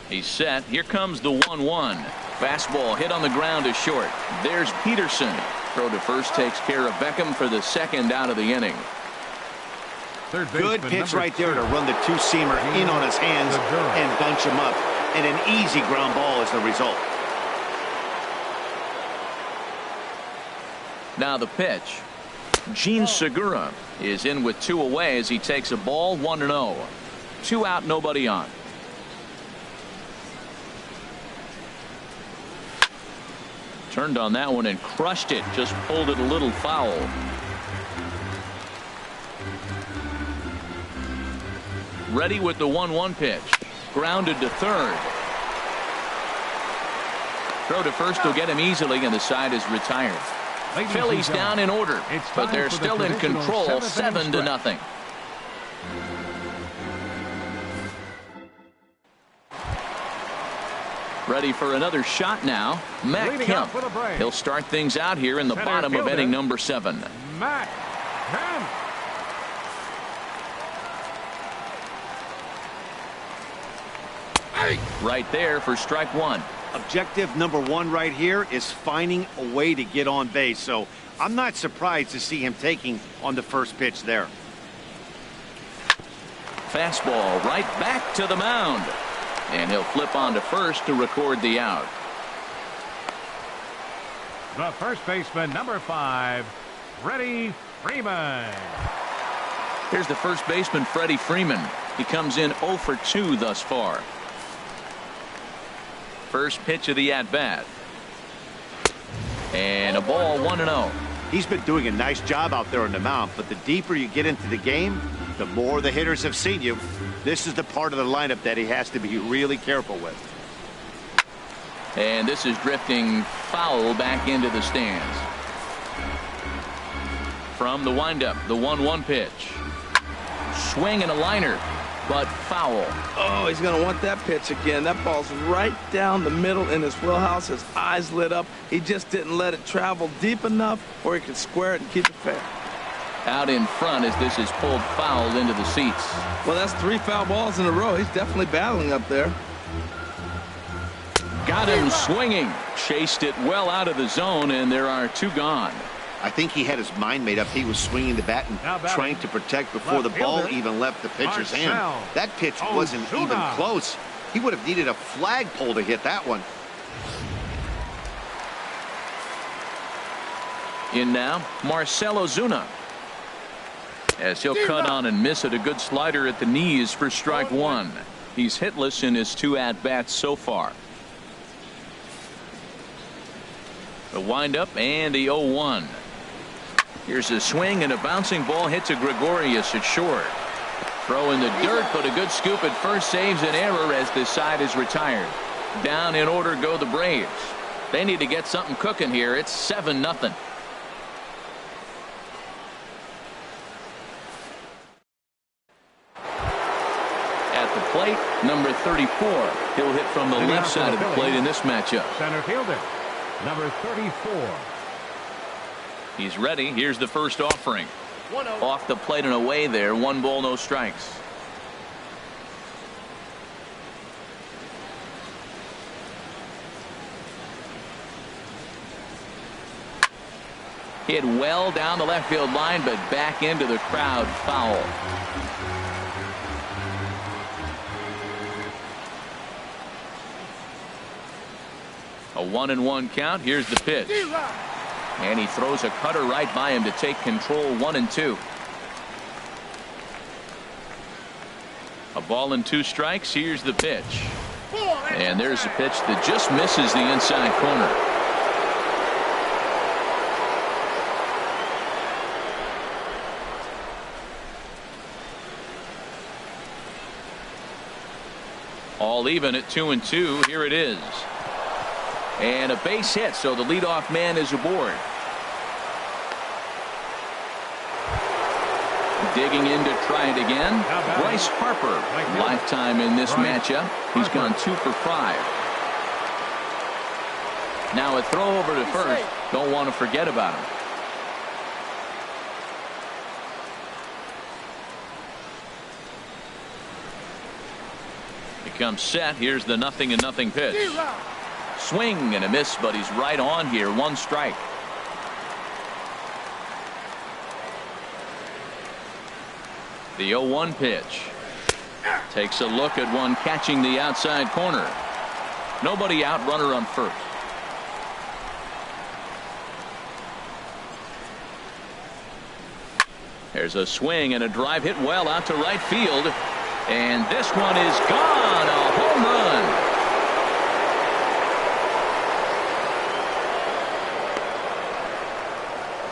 He's set. Here comes the 1-1. Fastball hit on the ground is short. There's Peterson. Throw to first takes care of Beckham for the second out of the inning. Good pitch right there to run the two-seamer in on his hands and bunch him up. And an easy ground ball is the result. Now the pitch. Gene Segura is in with 2 away as he takes a ball 1-0. 2 out, nobody on. Turned on that one and crushed it. Just pulled it a little foul. Ready with the 1-1 pitch. Grounded to third. Throw to first will get him easily, and the side is retired. Phillies down in order, but they're still in control, 7-0. Ready for another shot now. Matt Kemp. He'll start things out here in the bottom of inning number 7. Matt Kemp. Right there for strike 1. Objective number 1 right here is finding a way to get on base. So I'm not surprised to see him taking on the first pitch there. Fastball right back to the mound. And he'll flip on to first to record the out. The first baseman, number 5, Freddie Freeman. Here's the first baseman, Freddie Freeman. He comes in 0 for 2 thus far. First pitch of the at-bat. And a ball 1-0. He's been doing a nice job out there on the mound, but the deeper you get into the game, the more the hitters have seen you. This is the part of the lineup that he has to be really careful with. And this is drifting foul back into the stands. From the windup, the 1-1 pitch. Swing and a liner, but foul. Oh, he's going to want that pitch again. That ball's right down the middle in his wheelhouse. His eyes lit up. He just didn't let it travel deep enough where he could square it and keep it fair. Out in front as this is pulled foul into the seats. Well, that's 3 foul balls in a row. He's definitely battling up there. Got him swinging. Chased it well out of the zone, and there are 2 gone. I think he had his mind made up. He was swinging the bat and trying to protect before the ball even left the pitcher's hand. That pitch wasn't even close. He would have needed a flagpole to hit that one. In now, Marcell Ozuna. As he'll cut on and miss it, a good slider at the knees for strike 1. He's hitless in his 2 at-bats so far. The windup and the 0-1. Here's a swing and a bouncing ball hit to Gregorius at short. Throw in the dirt, but a good scoop at first saves an error as this side is retired. Down in order go the Braves. They need to get something cooking here. It's 7-0. At the plate, number 34. He'll hit from the left side of the plate in this matchup. Center fielder, number 34. He's ready. Here's the first offering. Off the plate and away there. 1 ball, no strikes. Hit well down the left field line, but back into the crowd. Foul. A 1-1 count. Here's the pitch. And he throws a cutter right by him to take control. 1-2. A ball and 2 strikes. Here's the pitch. And there's a pitch that just misses the inside corner. All even at 2-2. Here it is. And a base hit, so the leadoff man is aboard. Digging in to try it again. Bryce Harper, lifetime in this matchup. He's gone 2 for 5. Now a throw over to first. Don't want to forget about him. He comes set. Here's the 0-0 pitch. Swing and a miss, but he's right on here. 1 strike. The 0-1 pitch. Takes a look at one catching the outside corner. Nobody out, runner on first. There's a swing and a drive hit well out to right field. And this one is gone. A home run.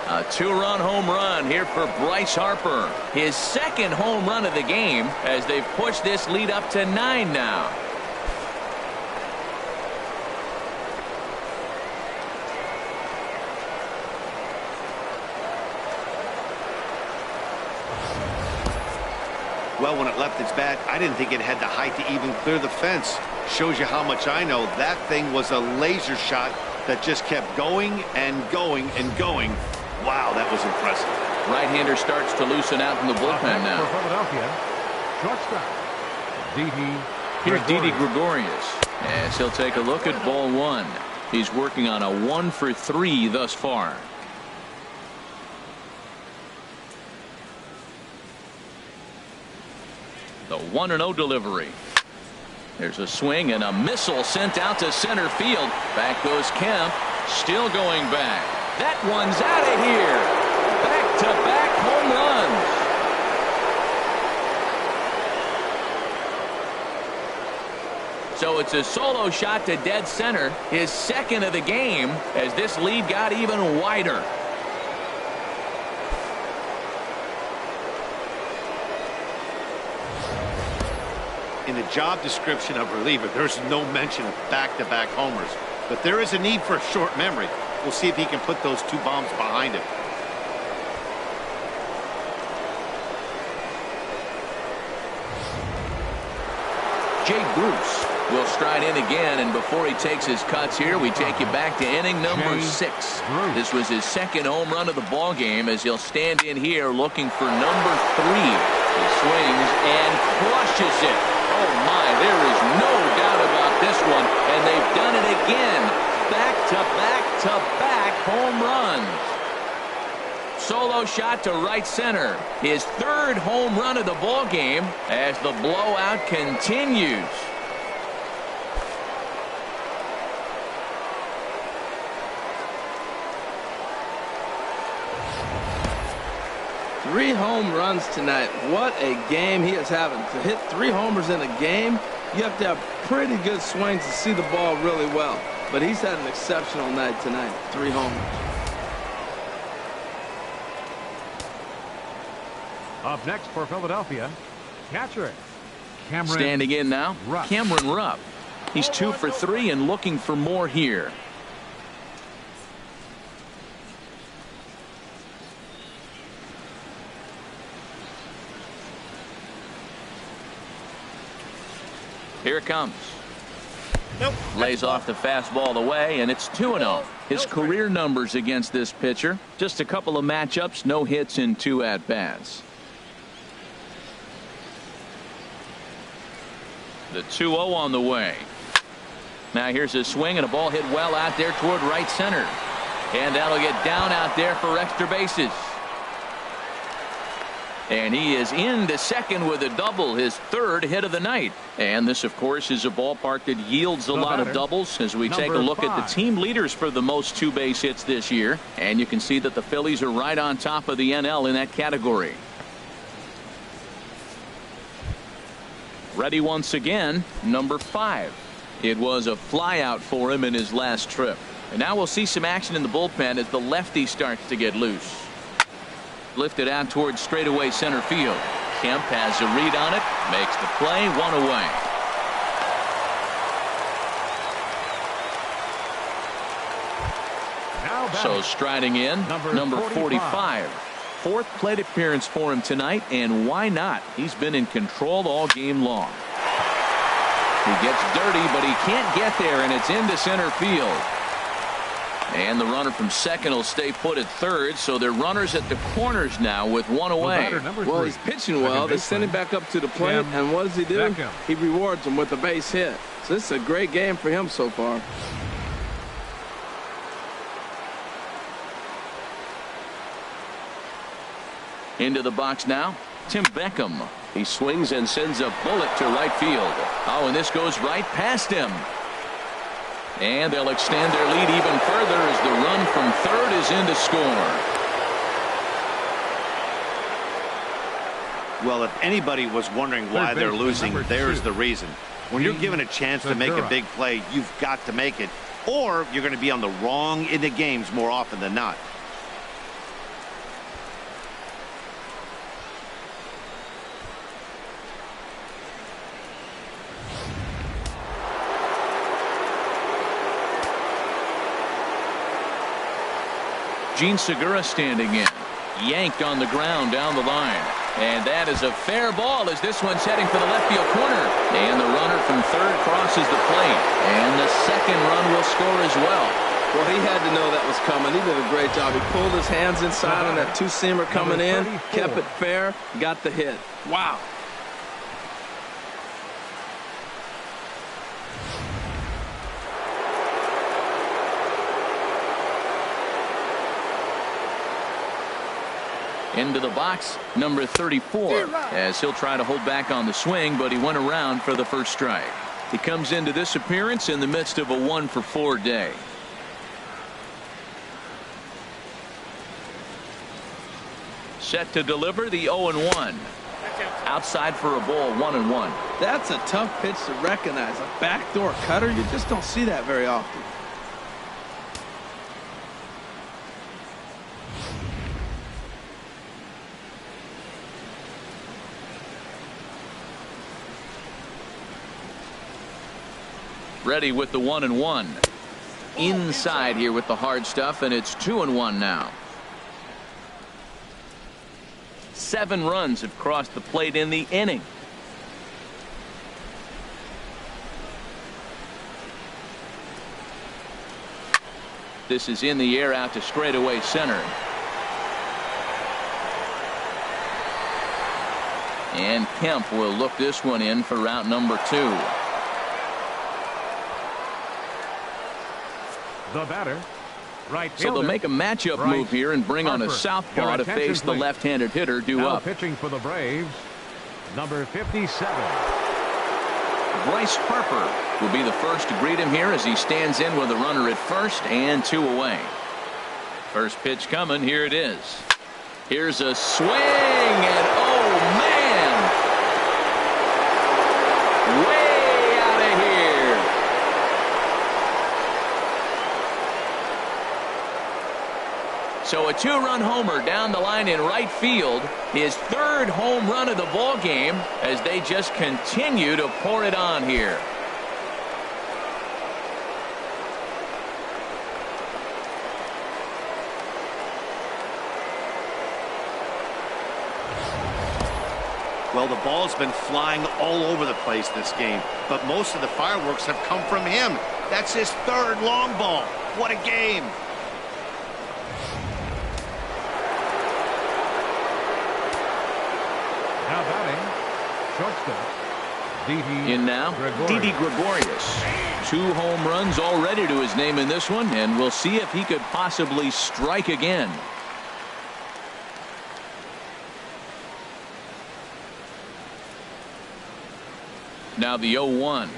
A 2-run home run here for Bryce Harper. His 2nd home run of the game as they've pushed this lead up to 9 now. Well, when it left its bat, I didn't think it had the height to even clear the fence. Shows you how much I know. That thing was a laser shot that just kept going and going and going. Wow, that was impressive. Right-hander starts to loosen out in the bullpen now. For Philadelphia, shortstop, Dede. Here's Dede Gregorius as he'll take a look at ball 1. He's working on a 1 for 3 thus far. The 1-0 delivery. There's a swing and a missile sent out to center field. Back goes Kemp. Still going back. That one's out of here. Back-to-back home runs. So it's a solo shot to dead center. His 2nd of the game as this lead got even wider. In the job description of reliever, there's no mention of back-to-back homers. But there is a need for short memory. We'll see if he can put those 2 bombs behind him. Jay Bruce will stride in again, and before he takes his cuts here, we take you back to inning number 6. This was his 2nd home run of the ball game as he'll stand in here looking for number 3. He swings and crushes it. Oh my, there is no doubt about this one, and they've done it again. Back-to-back-to-back home runs. Solo shot to right center. His 3rd home run of the ball game as the blowout continues. Three home runs tonight. What a game he is having. To hit 3 homers in a game, you have to have pretty good swings to see the ball really well. But he's had an exceptional night tonight. 3 homers. Up next for Philadelphia, catcher Cameron. Standing in now, Rupp. Cameron Rupp. He's 2 for 3 and looking for more here. Here it comes. Nope. Lays off the fastball away, and it's 2-0. His career numbers against this pitcher, just a couple of matchups, no hits in 2 at-bats. The 2-0 on the way. Now here's a swing and a ball hit well out there toward right center. And that'll get down out there for extra bases. And he is into second with a double, his 3rd hit of the night. And this, of course, is a ballpark that yields a lot of doubles as we take a look at the team leaders for the most 2 base hits this year. And you can see that the Phillies are right on top of the NL in that category. Ready once again, number 5. It was a flyout for him in his last trip. And now we'll see some action in the bullpen as the lefty starts to get loose. Lifted out towards straightaway center field. Kemp has a read on it, makes the play, 1 away. So striding in, number 45. 4th plate appearance for him tonight, and why not? He's been in control all game long. He gets dirty, but he can't get there, and it's into center field. And the runner from second will stay put at third, so they're runners at the corners now with 1 away. Well, he's pitching well. They send him back up to the plate, and what does he do? He rewards him with a base hit. So this is a great game for him so far. Into the box now, Tim Beckham. He swings and sends a bullet to right field. Oh, and this goes right past him. And they'll extend their lead even further as the run from third is in to score. Well, if anybody was wondering why they're losing, there's the reason. When you're given a chance to make a big play, you've got to make it, or you're going to be on the wrong end of games more often than not. Gene Segura standing in. Yanked on the ground down the line. And that is a fair ball as this one's heading for the left field corner. And the runner from third crosses the plate. And the second run will score as well. Well, he had to know that was coming. He did a great job. He pulled his hands inside on that two-seamer coming in, kept it fair, got the hit. Wow. Into the box, number 34, as he'll try to hold back on the swing, but he went around for the first strike. He comes into this appearance in the midst of a 1-for-4 day. Set to deliver the 0-1. Outside for a ball, 1-1. That's a tough pitch to recognize. A backdoor cutter, you just don't see that very often. Ready with the 1-1. Inside here with the hard stuff, and it's 2-1 now. 7 runs have crossed the plate in the inning. This is in the air out to straightaway center. And Kemp will look this one in for route number 2. The batter, right fielder. So they'll make a matchup move here and bring on a southpaw to face the left-handed hitter due up. Pitching for the Braves, number 57. Bryce Harper will be the first to greet him here as he stands in with a runner at first and 2 away. First pitch coming. Here it is. Here's a swing, and oh man, way out of here. So a 2-run homer down the line in right field, his 3rd home run of the ball game as they just continue to pour it on here. Well, the ball's been flying all over the place this game, but most of the fireworks have come from him. That's his 3rd long ball. What a game. Now batting, shortstop, Dede in now, Dede Gregorius. 2 home runs already to his name in this one, and we'll see if he could possibly strike again. Now the 0-1.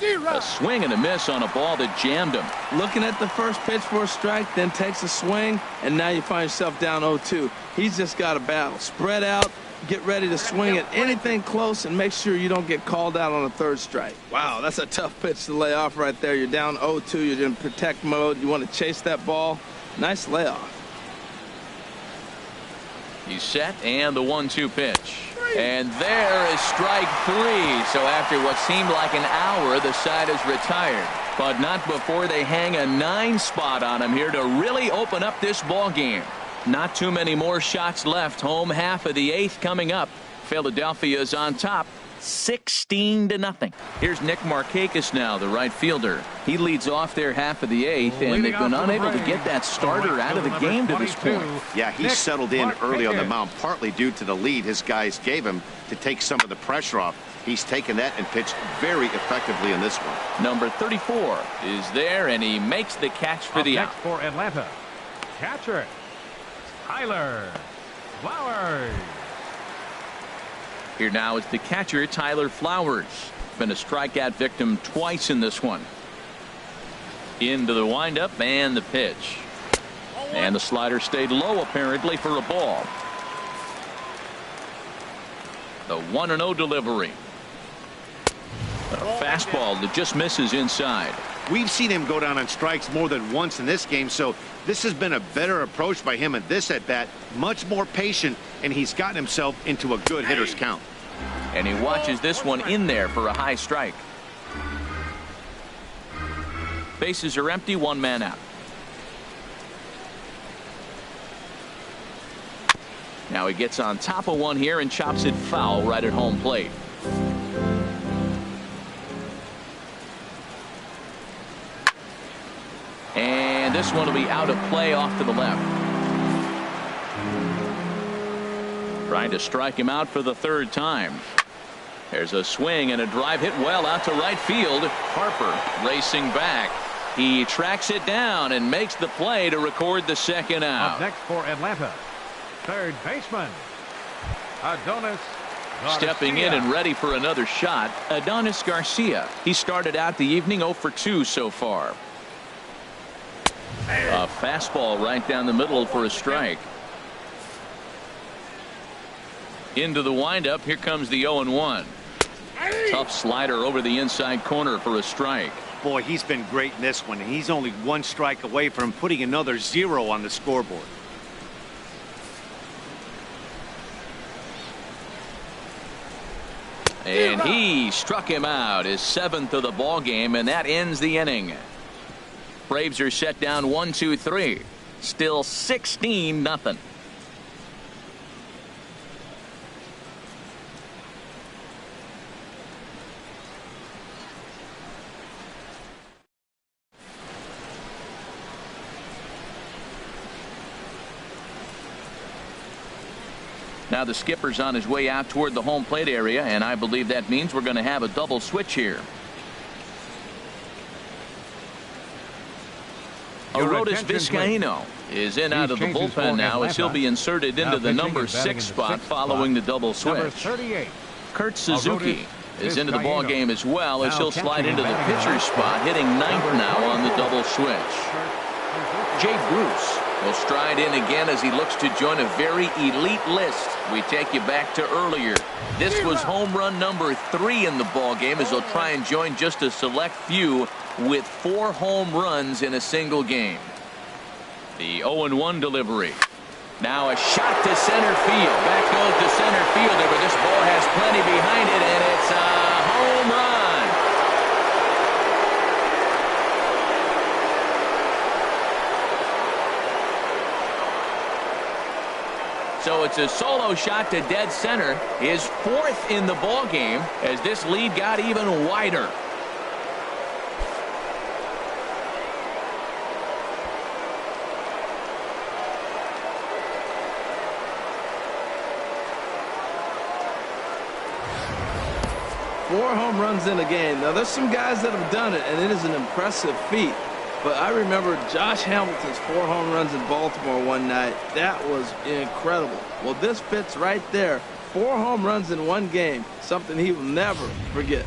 A swing and a miss on a ball that jammed him. Looking at the first pitch for a strike, then takes a swing, and now you find yourself down 0-2. He's just got a battle. Spread out, get ready to swing at anything close, and make sure you don't get called out on a third strike. Wow, that's a tough pitch to lay off right there. You're down 0-2. You're in protect mode. You want to chase that ball. Nice layoff. He's set, and the 1-2 pitch. And there is strike 3. So after what seemed like an hour, the side is retired. But not before they hang a 9 spot on him here to really open up this ball game. Not too many more shots left. Home half of the 8th coming up. Philadelphia is on top, 16-0. Here's Nick Marcakis now, the right fielder. He leads off their half of the 8th, and they've been unable to get that starter out of the game to this point. Yeah, he settled in early on the mound, partly due to the lead his guys gave him to take some of the pressure off. He's taken that and pitched very effectively in this one. Number 34 is there, and he makes the catch for the out. For Atlanta, catcher Tyler Flowers. Here now is the catcher, Tyler Flowers. Been a strikeout victim twice in this one. Into the windup and the pitch. And the slider stayed low apparently for a ball. The 1-0 delivery. A fastball that just misses inside. We've seen him go down on strikes more than once in this game, so this has been a better approach by him at this at-bat. Much more patient, and he's gotten himself into a good hitter's count. And he watches this one in there for a high strike. Bases are empty, 1 man out. Now he gets on top of one here and chops it foul right at home plate. And this one will be out of play off to the left. Trying to strike him out for the 3rd time. There's a swing and a drive hit well out to right field. Harper racing back. He tracks it down and makes the play to record the 2nd out. Up next for Atlanta, third baseman Adonis Garcia. Stepping in and ready for another shot, Adonis Garcia. He started out the evening 0 for 2 so far. A fastball right down the middle for a strike. Into the windup. Here comes the 0-1. Tough slider over the inside corner for a strike. Boy, he's been great in this one, and he's only 1 strike away from putting another 0 on the scoreboard. And he struck him out, his 7th of the ball game, and that ends the inning. Braves are set down 1-2-3. Still 16-0. Now the skipper's on his way out toward the home plate area, and I believe that means we're going to have a double switch here. Arodys Vizcaíno is in out of the bullpen now as he'll be inserted into the number 6 spot following the double switch. Kurt Suzuki is into the ball game as well as he'll slide into the pitcher's spot, hitting 9th now on the double switch. Jay Bruce will stride in again as he looks to join a very elite list. We take you back to earlier. This was home run number 3 in the ball game as he'll try and join just a select few with 4 home runs in a single game. The 0-1 delivery. Now a shot to center field. Back goes the center fielder, but this ball has plenty behind it, and it's a home run. So it's a solo shot to dead center, his 4th in the ball game as this lead got even wider. Four home runs in a game. Now, there's some guys that have done it, and it is an impressive feat. But I remember Josh Hamilton's 4 home runs in Baltimore one night. That was incredible. Well, this fits right there. 4 home runs in one game, something he will never forget.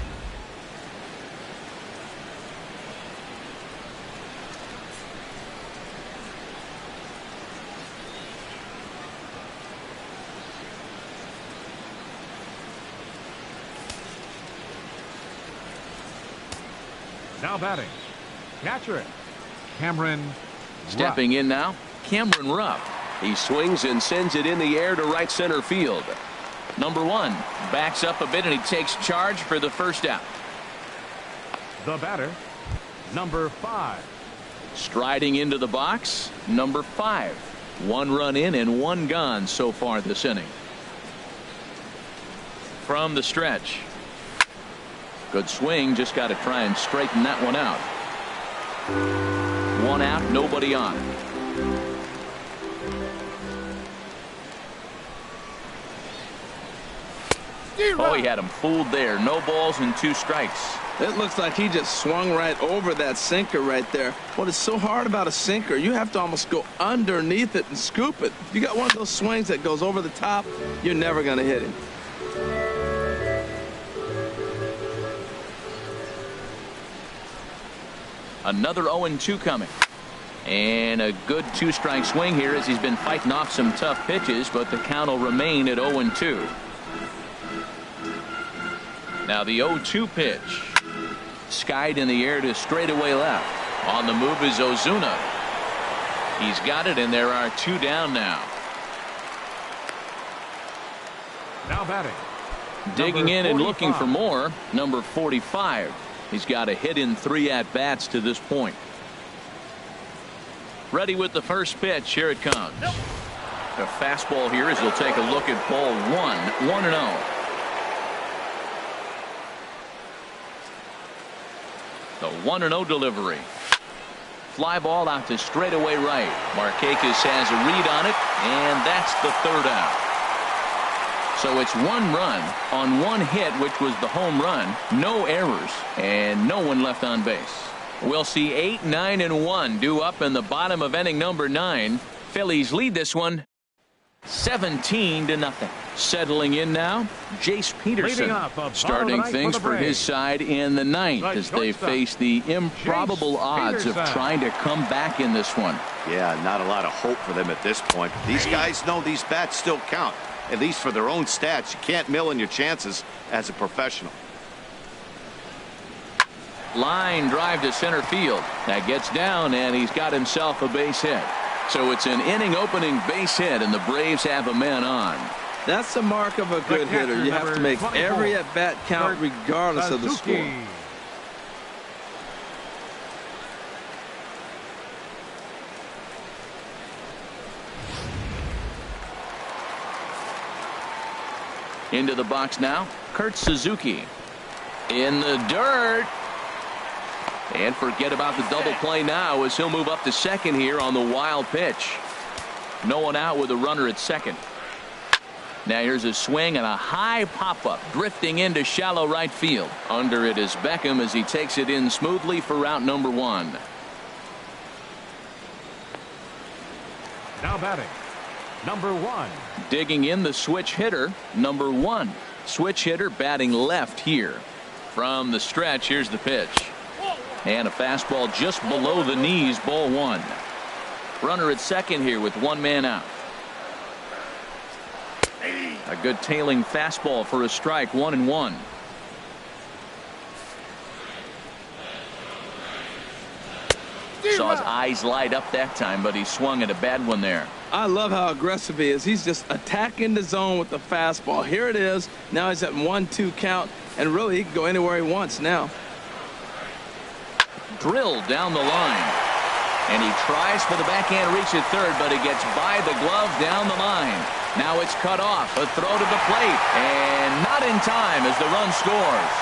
Now batting, catcher, Cameron Stepping in now, Cameron Rupp. He swings and sends it in the air to right center field. Number 1 backs up a bit and he takes charge for the first out. The batter, number 5. Striding into the box, number 5. 1 run in and 1 gone so far this inning. From the stretch. Good swing, just got to try and straighten that one out. 1 out, nobody on. Oh, he had him fooled there. No balls and 2 strikes. It looks like he just swung right over that sinker right there. What is so hard about a sinker, you have to almost go underneath it and scoop it. If you got one of those swings that goes over the top, you're never going to hit him. Another 0-2 coming. And a good 2-strike swing here as he's been fighting off some tough pitches, but the count will remain at 0-2. Now the 0-2 pitch. Skied in the air to straightaway left. On the move is Ozuna. He's got it, and there are 2 down now. Now batting. Digging in and looking for more, number 45. He's got a hit in 3 at-bats to this point. Ready with the first pitch. Here it comes. A fastball here as he'll take a look at ball 1. 1-0. The 1-0 delivery. Fly ball out to straightaway right. Marcakis has a read on it, and that's the 3rd out. So it's 1 run on 1 hit, which was the home run. No errors, and no one left on base. We'll see 8, 9, and 1 due up in the bottom of inning number 9. Phillies lead this one 17-0. Settling in now, Jace Peterson starting things for his side in the 9th as they face the improbable odds of trying to come back in this one. Yeah, not a lot of hope for them at this point. These guys know these bats still count, at least for their own stats. You can't mill in your chances as a professional. Line drive to center field. That gets down, and he's got himself a base hit. So it's an inning opening base hit, and the Braves have a man on. That's the mark of a good hitter. You have to make every at-bat count regardless of the score. Into the box now, Kurt Suzuki. In the dirt. And forget about the double play now as he'll move up to second here on the wild pitch. No one out with a runner at second. Now here's a swing and a high pop-up drifting into shallow right field. Under it is Beckham as he takes it in smoothly for out number 1. Now batting, number 1. Digging in the switch hitter, number 1. Switch hitter batting left here. From the stretch, here's the pitch. And a fastball just below the knees, ball 1. Runner at second here with 1 man out. A good tailing fastball for a strike, 1-1. Saw his eyes light up that time, but he swung at a bad one there. I love how aggressive he is. He's just attacking the zone with the fastball. Here it is. Now he's at 1-2 count, and really he can go anywhere he wants now. Drilled down the line. And he tries for the backhand reach at third, but he gets by the glove down the line. Now it's cut off. A throw to the plate. And not in time as the run scores.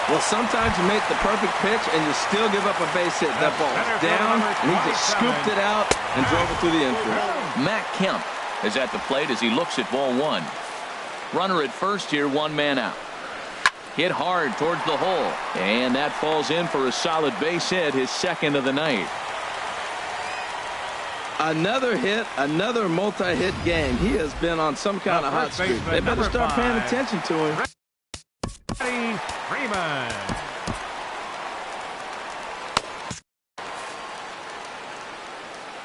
Well, sometimes you make the perfect pitch and you still give up a base hit. That ball is down, and he just scooped it out and drove it through the infield. Matt Kemp is at the plate as he looks at ball 1. Runner at first here, 1 man out. Hit hard towards the hole. And that falls in for a solid base hit, his second of the night. Another hit, another multi-hit game. He has been on some kind of hot streak. They better start paying attention to him. Freddie Freeman.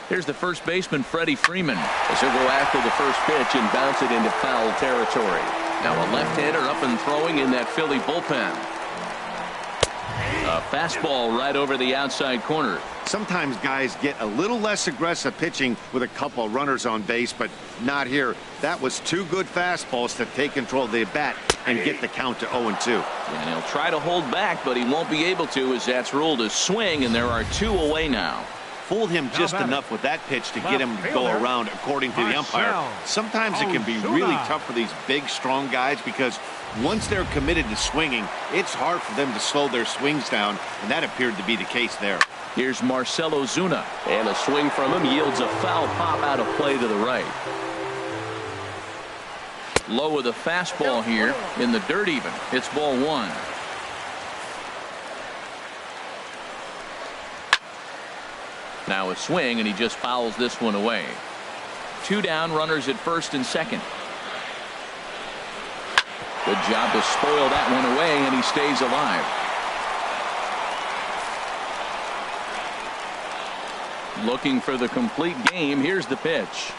Here's the first baseman, Freddie Freeman, as he'll go after the first pitch and bounce it into foul territory. Now a left-hander up and throwing in that Philly bullpen. A A fastball right over the outside corner. Sometimes guys get a little less aggressive pitching with a couple of runners on base, but not here. That was two good fastballs to take control of the bat and get the count to 0-2. And he'll try to hold back, but he won't be able to, as that's ruled a swing, and there are two away now. Fooled him just enough with that pitch to get him to go around, according to the umpire. Sometimes it can be really tough for these big, strong guys because once they're committed to swinging, it's hard for them to slow their swings down, and that appeared to be the case there. Here's Marcell Ozuna. And a swing from him yields a foul pop out of play to the right. Low with a fastball here in the dirt even. It's ball one. Now a swing, and he just fouls this one away. Two down, runners at first and second. Good job to spoil that one away, and he stays alive. Looking for the complete game. Here's the pitch.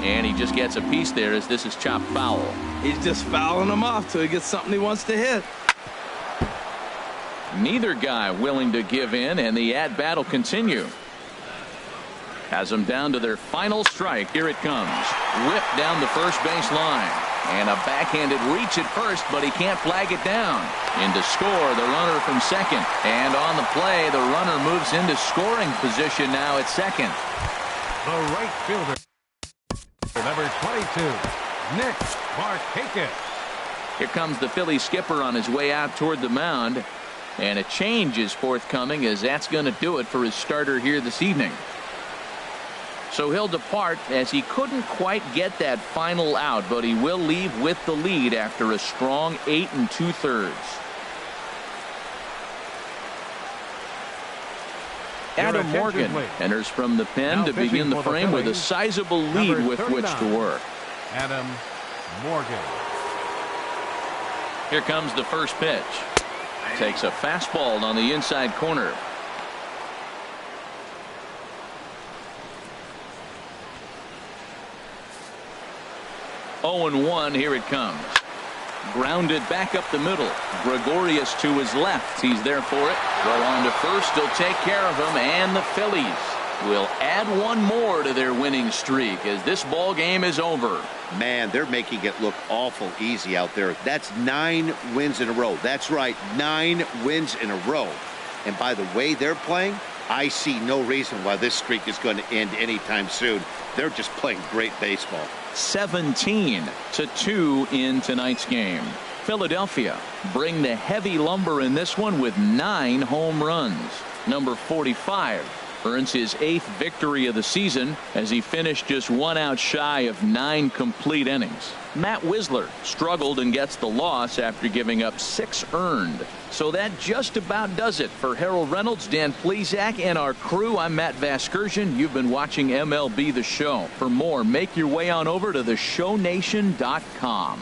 And he just gets a piece there as this is chopped foul. He's just fouling him off till he gets something he wants to hit. Neither guy willing to give in, and the at-bat will continue. Has them down to their final strike. Here it comes. Whipped down the first base line. And a backhanded reach at first, but he can't flag it down. In to score, the runner from second. And on the play, the runner moves into scoring position now at second. The right fielder, number 22, Nick Marcakis. Here comes the Philly skipper on his way out toward the mound. And a change is forthcoming, as that's going to do it for his starter here this evening. So he'll depart, as he couldn't quite get that final out, but he will leave with the lead after a strong 8 2/3. Adam Morgan enters from the pen to begin the frame with a sizable lead with which to work. Adam Morgan. Here comes the first pitch. Takes a fastball on the inside corner. 0-1. Here it comes. Grounded back up the middle. Gregorius to his left. He's there for it. Throw on to first. He'll take care of him. And the Phillies will add one more to their winning streak as this ball game is over. Man, they're making it look awful easy out there. That's 9 wins in a row. That's right, 9 wins in a row. And by the way they're playing, I see no reason why this streak is going to end anytime soon. They're just playing great baseball. 17-2 in tonight's game. Philadelphia bring the heavy lumber in this one with 9 home runs. Number 45 earns his 8th victory of the season as he finished just 1 out shy of 9 complete innings. Matt Wisler struggled and gets the loss after giving up 6 earned. So that just about does it for Harold Reynolds, Dan Plesac, and our crew. I'm Matt Vasgersian. You've been watching MLB The Show. For more, make your way on over to theshownation.com.